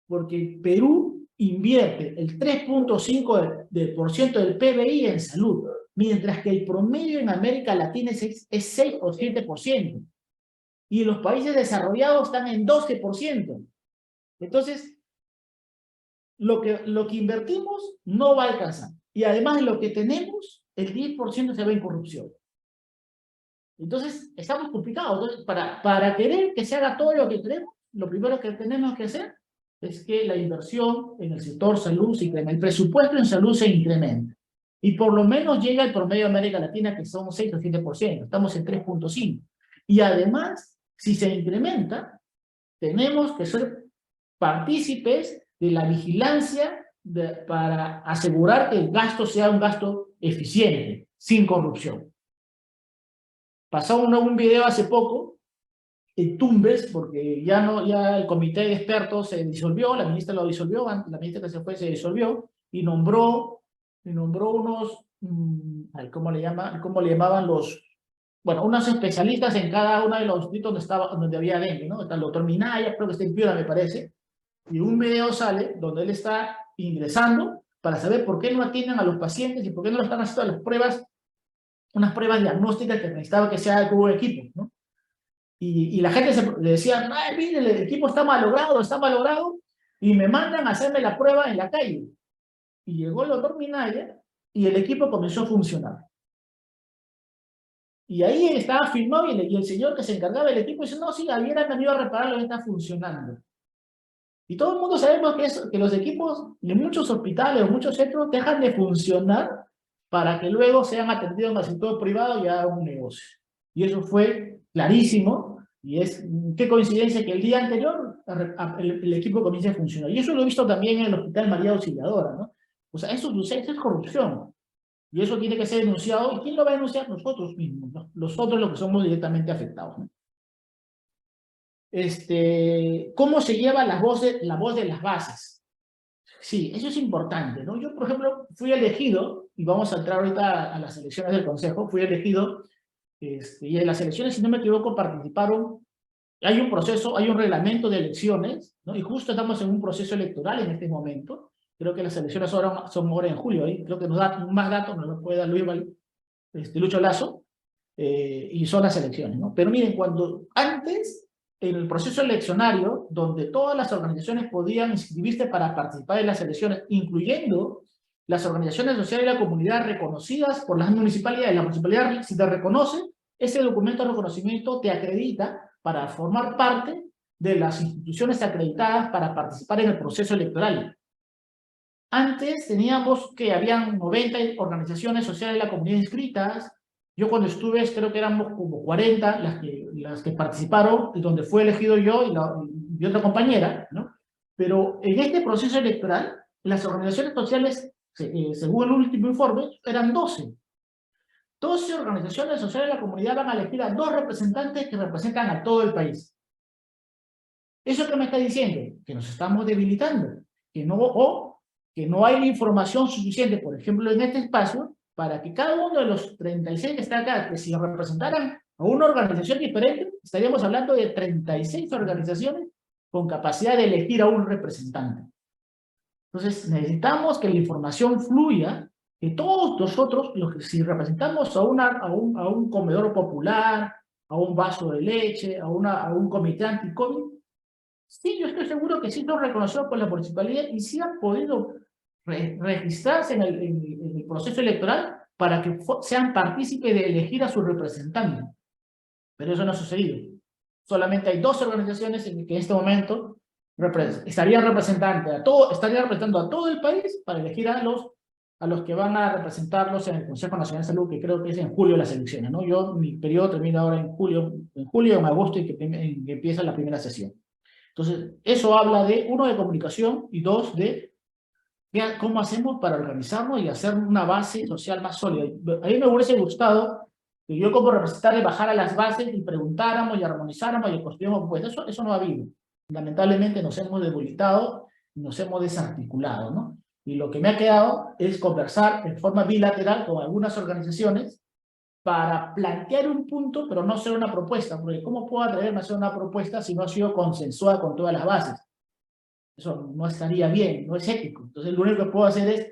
B: Porque Perú invierte el 3.5% del PBI en salud, mientras que el promedio en América Latina es 6 o 7%. Y los países desarrollados están en 12%. Entonces, lo que invertimos no va a alcanzar. Y además lo que tenemos, el 10% se va en corrupción. Entonces, estamos complicados. Entonces, para querer que se haga todo lo que queremos, lo primero que tenemos que hacer es que la inversión en el sector salud se incremente, el presupuesto en salud se incrementa. Y por lo menos llega al promedio de América Latina, que son 6 o 7%, estamos en 3.5. Y además, si se incrementa, tenemos que ser partícipes de la vigilancia para asegurar que el gasto sea un gasto eficiente, sin corrupción. Pasó un video hace poco en Tumbes, porque ya el comité de expertos se disolvió, la ministra lo disolvió, la ministra que se fue se disolvió, y nombró unos, ¿cómo le llamaban los? Bueno, unos especialistas en cada uno de los distritos donde había dengue, ¿no? Está el doctor Minaya, creo que está en Piura, me parece, y un video sale donde él está ingresando para saber por qué no atienden a los pacientes y por qué no lo están haciendo las pruebas, unas pruebas diagnósticas que necesitaba que sea el equipo, ¿no? Y la gente le decía, ay, mire, el equipo está malogrado, y me mandan a hacerme la prueba en la calle. Y llegó el doctor Minaya y el equipo comenzó a funcionar. Y ahí estaba filmado y el señor que se encargaba del equipo dice, no, sí, habían venido a repararlo y está funcionando. Y todo el mundo sabemos que los equipos de muchos hospitales o muchos centros dejan de funcionar para que luego sean atendidos en el sector privado y hagan un negocio. Y eso fue clarísimo, y qué coincidencia que el día anterior el equipo comience a funcionar. Y eso lo he visto también en el Hospital María Auxiliadora, ¿no? O sea, eso es corrupción. Y eso tiene que ser denunciado. ¿Y quién lo va a denunciar? Nosotros mismos, ¿no? Nosotros los que somos directamente afectados, ¿no? ¿Cómo se lleva la voz de las bases? Sí, eso es importante, ¿no? Yo, por ejemplo, fui elegido, y vamos a entrar ahorita a las elecciones del Consejo, fui elegido, y en las elecciones, si no me equivoco, participaron, hay un proceso, hay un reglamento de elecciones, ¿no? Y justo estamos en un proceso electoral en este momento. Creo que las elecciones son ahora en julio, ¿eh? Creo que nos da más datos, nos lo puede dar Lucho Lazo, y son las elecciones, ¿no? Pero miren, antes, en el proceso eleccionario, donde todas las organizaciones podían inscribirse para participar en las elecciones, incluyendo las organizaciones sociales de la comunidad reconocidas por las municipalidades. La municipalidad, si te reconoce, ese documento de reconocimiento te acredita para formar parte de las instituciones acreditadas para participar en el proceso electoral. Antes teníamos que habían 90 organizaciones sociales de la comunidad inscritas. Yo cuando estuve, creo que éramos como 40 las que participaron, y donde fue elegido yo y otra compañera, ¿no? Pero en este proceso electoral, las organizaciones sociales, según el último informe, eran 12. 12 organizaciones sociales de la comunidad van a elegir a 2 representantes que representan a todo el país. ¿Eso qué me está diciendo? Que nos estamos debilitando, que no hay la información suficiente, por ejemplo, en este espacio, para que cada uno de los 36 que está acá, que si representaran a una organización diferente, estaríamos hablando de 36 organizaciones con capacidad de elegir a un representante. Entonces, necesitamos que la información fluya, que todos nosotros, si representamos a un comedor popular, a un vaso de leche, a un comité anti-COVID, sí, yo estoy seguro que sí son reconocidos por la municipalidad y sí han podido registrarse en el proceso electoral para que sean partícipes de elegir a su representante. Pero eso no ha sucedido. Solamente hay 2 organizaciones que en este momento estarían representando a todo el país para elegir a los que van a representarlos en el Consejo Nacional de Salud, que creo que es en julio las elecciones, ¿no? Mi periodo termina ahora en julio o en agosto, y que empieza la primera sesión. Entonces, eso habla de, 1, de comunicación, y 2, de cómo hacemos para organizarnos y hacer una base social más sólida. A mí me hubiese gustado que yo como representante bajara a las bases y preguntáramos y armonizáramos y construyamos, pues eso no ha habido. Lamentablemente nos hemos debilitado, nos hemos desarticulado, ¿no? Y lo que me ha quedado es conversar en forma bilateral con algunas organizaciones para plantear un punto, pero no ser una propuesta, porque ¿cómo puedo atreverme a hacer una propuesta si no ha sido consensuada con todas las bases? Eso no estaría bien, no es ético. Entonces lo único que puedo hacer es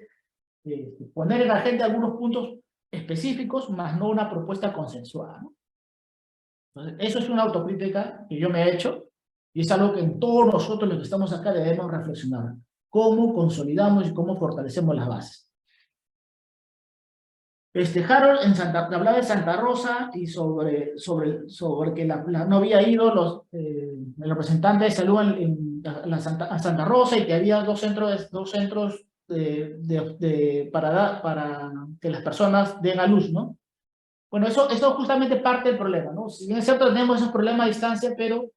B: poner en la agenda algunos puntos específicos, más no una propuesta consensuada, ¿no? Entonces, eso es una autocrítica que yo me he hecho, y es algo que en todos nosotros los que estamos acá debemos reflexionar. cómo consolidamos y cómo fortalecemos las bases. Harold hablaba de Santa Rosa y sobre que no había ido el representante de salud a Santa Rosa y que había dos centros para que las personas den a luz, ¿no? Bueno, eso es justamente parte del problema, ¿no? Si bien es cierto, tenemos esos problemas a distancia, pero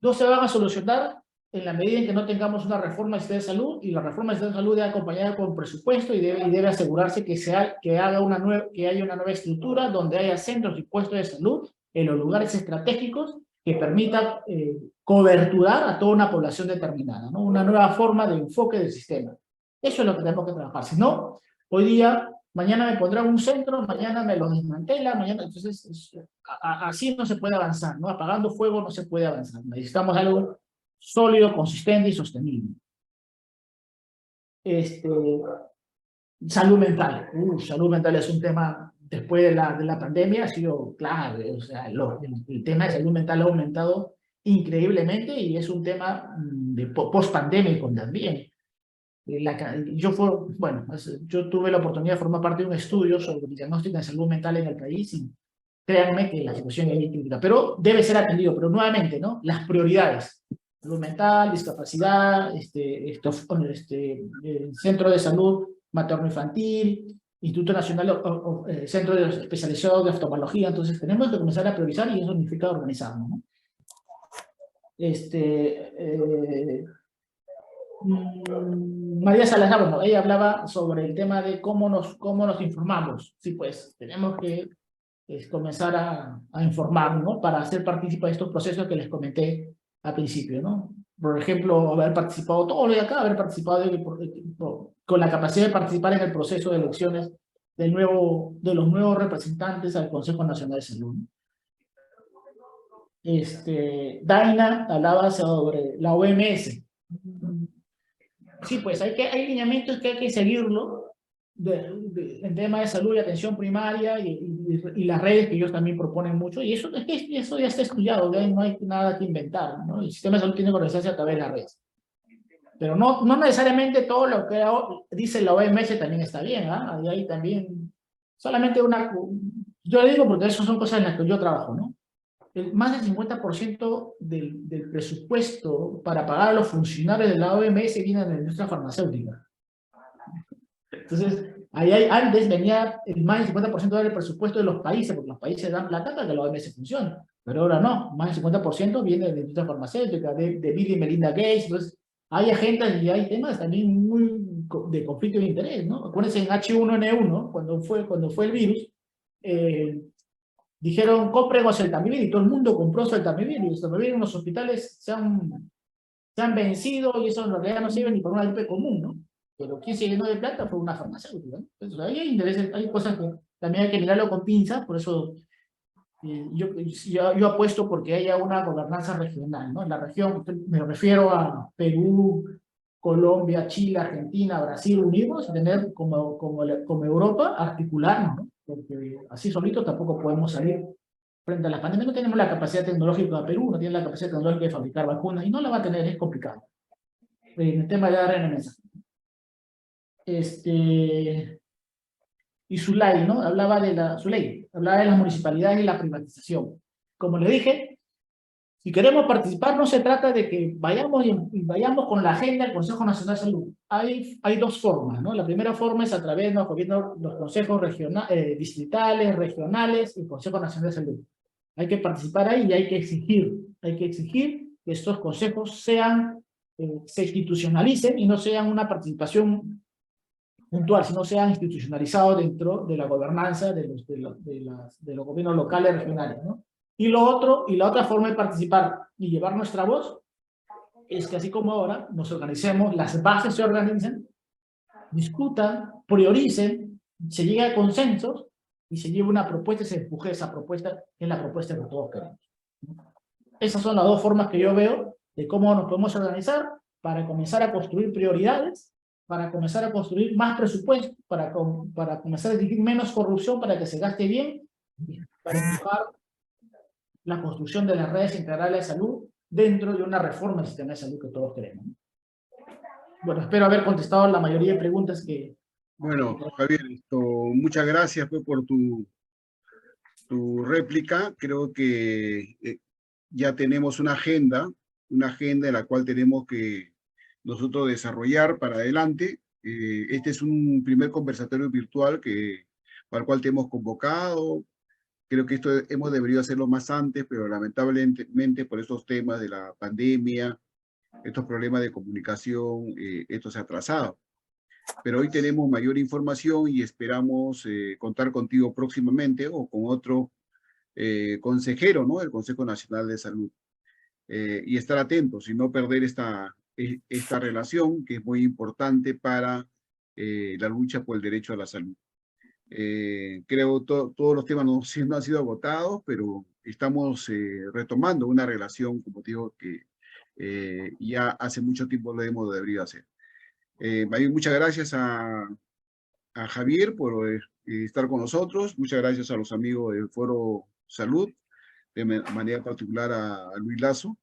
B: no se van a solucionar en la medida en que no tengamos una reforma del sistema de salud, y la reforma del sistema de salud debe acompañada con presupuesto y debe asegurarse que haya una nueva estructura donde haya centros y puestos de salud en los lugares estratégicos que permita coberturar a toda una población determinada, ¿no? Una nueva forma de enfoque del sistema. Eso es lo que tenemos que trabajar. Si no, hoy día, mañana me pondrán un centro, mañana me lo desmantela, mañana, entonces así no se puede avanzar, ¿no? Apagando fuego no se puede avanzar. Necesitamos algo sólido, consistente y sostenible. Salud mental. Salud mental es un tema, después de la pandemia, ha sido clave. O sea, el tema de salud mental ha aumentado increíblemente y es un tema post-pandémico también. Yo tuve la oportunidad de formar parte de un estudio sobre diagnóstico de salud mental en el país y créanme que la situación es crítica, pero debe ser atendido. Pero nuevamente, ¿no? Las prioridades: salud mental, discapacidad, centro de salud materno-infantil, Instituto Nacional, Centro Especializado de Oftalmología. Entonces tenemos que comenzar a priorizar y eso significa organizarnos, ¿no? María Salazar, bueno, ella hablaba sobre el tema de cómo nos informamos. Sí, pues tenemos que comenzar a informarnos, ¿no? Para hacer partícipe de estos procesos que les comenté al principio, ¿no? Por ejemplo, haber participado todo lo de acá, haber participado con la capacidad de participar en el proceso de elecciones de los nuevos representantes al Consejo Nacional de Salud. Daina hablaba sobre la OMS. Sí, pues hay lineamientos que hay que seguirlo en tema de salud y atención primaria y las redes que ellos también proponen mucho, y eso ya está estudiado, ya no hay nada que inventar, ¿no? El sistema de salud tiene que organizarse a través de las redes. Pero no necesariamente todo lo que dice la OMS también está bien, ¿ah? Hay también solamente yo le digo porque esas son cosas en las que yo trabajo, ¿no? Más del 50% del presupuesto para pagar a los funcionarios de la OMS viene de la industria farmacéutica. Entonces, antes venía más del 50% del presupuesto de los países, porque los países dan plata para que la OMS funcione. Pero ahora no, más del 50% viene de la industria farmacéutica, de Bill y Melinda Gates. Entonces, hay agendas y hay temas también muy de conflicto de interés, ¿no? Acuérdense en H1N1, cuando fue el virus, dijeron, compren oseltamivir, y todo el mundo compró oseltamivir, y oseltamivir en los hospitales se han vencido, y eso en realidad no sirve ni por una gripe común, ¿no? Pero quien se llenó de plata fue una farmacéutica, ¿no? Entonces, ahí hay intereses, hay cosas que también hay que mirarlo con pinzas, por eso yo apuesto porque haya una gobernanza regional, ¿no? En la región, me refiero a Perú, Colombia, Chile, Argentina, Brasil, unidos, y tener como Europa, articularnos, ¿no? Porque así solitos tampoco podemos salir frente a las pandemias. No tenemos la capacidad tecnológica de Perú, no tiene la capacidad tecnológica de fabricar vacunas, y no la va a tener, es complicado. En el tema de ARN mensaje. Y Zulay, ¿no? Hablaba de las municipalidades y la privatización. Como le dije, si queremos participar, no se trata de que vayamos con la agenda del Consejo Nacional de Salud. Hay dos formas, ¿no? La primera forma es a través de los consejos distritales, regionales y Consejo Nacional de Salud. Hay que participar ahí y hay que exigir que estos consejos se institucionalicen y no sean una participación puntual, sino sean institucionalizados dentro de la gobernanza de los gobiernos locales y regionales, ¿no? Y la otra forma de participar y llevar nuestra voz es que así como ahora nos organicemos, las bases se organicen, discutan, prioricen, se llegue a consensos y se lleve una propuesta y se empuje esa propuesta en la propuesta que todos queremos. Esas son las dos formas que yo veo de cómo nos podemos organizar para comenzar a construir prioridades, para comenzar a construir más presupuesto, para comenzar a exigir menos corrupción para que se gaste bien, para empujar la construcción de las redes integrales de salud dentro de una reforma del sistema de salud que todos queremos. Bueno, espero haber contestado la mayoría de preguntas que...
A: Bueno, Javier, muchas gracias pues, por tu réplica. Creo que ya tenemos una agenda en la cual tenemos que nosotros desarrollar para adelante. Este es un primer conversatorio virtual para el cual te hemos convocado. Creo que esto hemos debido hacerlo más antes, pero lamentablemente por estos temas de la pandemia, estos problemas de comunicación, esto se ha atrasado. Pero hoy tenemos mayor información y esperamos contar contigo próximamente o con otro consejero, ¿no? Del Consejo Nacional de Salud. Y estar atentos y no perder esta relación que es muy importante para la lucha por el derecho a la salud. Creo todos los temas no han sido agotados, pero estamos retomando una relación, como te digo, que ya hace mucho tiempo lo hemos debido hacer. Muchas gracias a Javier por estar con nosotros. Muchas gracias a los amigos del Foro Salud, de manera particular a Luis Lazo,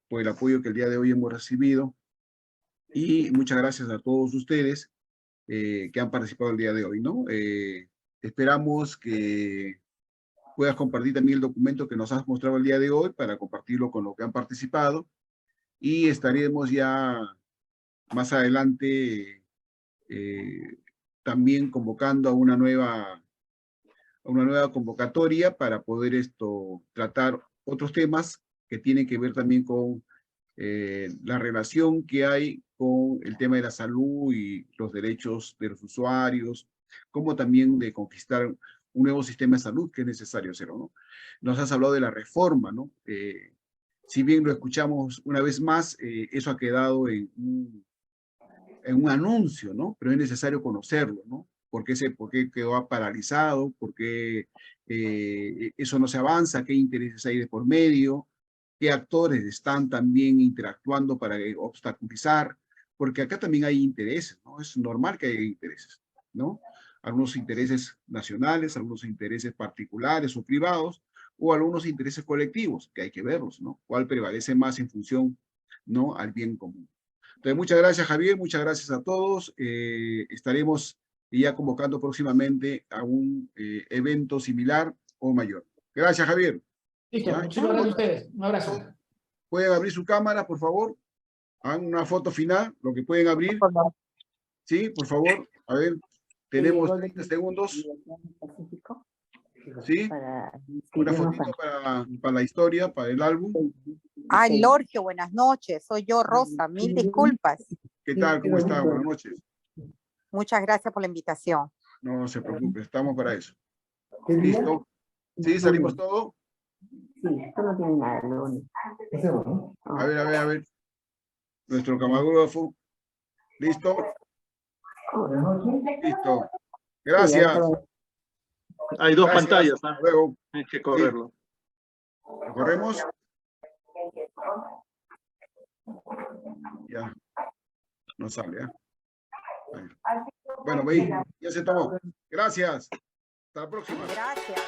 A: por el apoyo que el día de hoy hemos recibido. Y muchas gracias a todos ustedes que han participado el día de hoy, ¿no? Esperamos que puedas compartir también el documento que nos has mostrado el día de hoy para compartirlo con los que han participado. Y estaremos ya más adelante también convocando a una nueva convocatoria para poder tratar otros temas que tienen que ver también con la relación que hay con el tema de la salud y los derechos de los usuarios, como también de conquistar un nuevo sistema de salud que es necesario hacerlo, ¿no? Nos has hablado de la reforma, ¿no? Si bien lo escuchamos una vez más, eso ha quedado en un anuncio, ¿no? Pero es necesario conocerlo, ¿no? ¿Por qué quedó paralizado? ¿Por qué eso no se avanza? ¿Qué intereses hay de por medio? ¿Qué actores están también interactuando para obstaculizar? Porque acá también hay intereses, ¿no? Es normal que haya intereses, ¿no? Algunos intereses nacionales, algunos intereses particulares o privados, o algunos intereses colectivos, que hay que verlos, ¿no? ¿Cuál prevalece más en función, ¿no? al bien común? Entonces, muchas gracias, Javier, muchas gracias a todos. Estaremos ya convocando próximamente a un evento similar o mayor. Gracias, Javier.
B: Listo, muchísimas gracias a ustedes. Un abrazo.
A: ¿Pueden abrir su cámara, por favor? Hagan una foto final, lo que pueden abrir. Sí, por favor. A ver, tenemos 30 segundos. ¿Sí? Una fotito para la historia, para el álbum.
N: Ay, Lorgio, buenas noches. Soy yo, Rosa. Mil disculpas.
A: ¿Qué tal? ¿Cómo está? Buenas noches.
N: Muchas gracias por la invitación.
A: No se preocupe, estamos para eso. ¿Listo? ¿Sí? ¿Salimos todo?
O: Sí, esto no tiene nada, lo único.
A: A ver. Nuestro camarógrafo. ¿Listo? Listo. Gracias.
P: Hay dos
A: Gracias.
P: pantallas.
A: Luego.
P: Hay que correrlo.
A: ¿Lo corremos? Ya. No sale, ¿eh? Bueno, ya se tomó. Gracias. Hasta la próxima.
N: Gracias.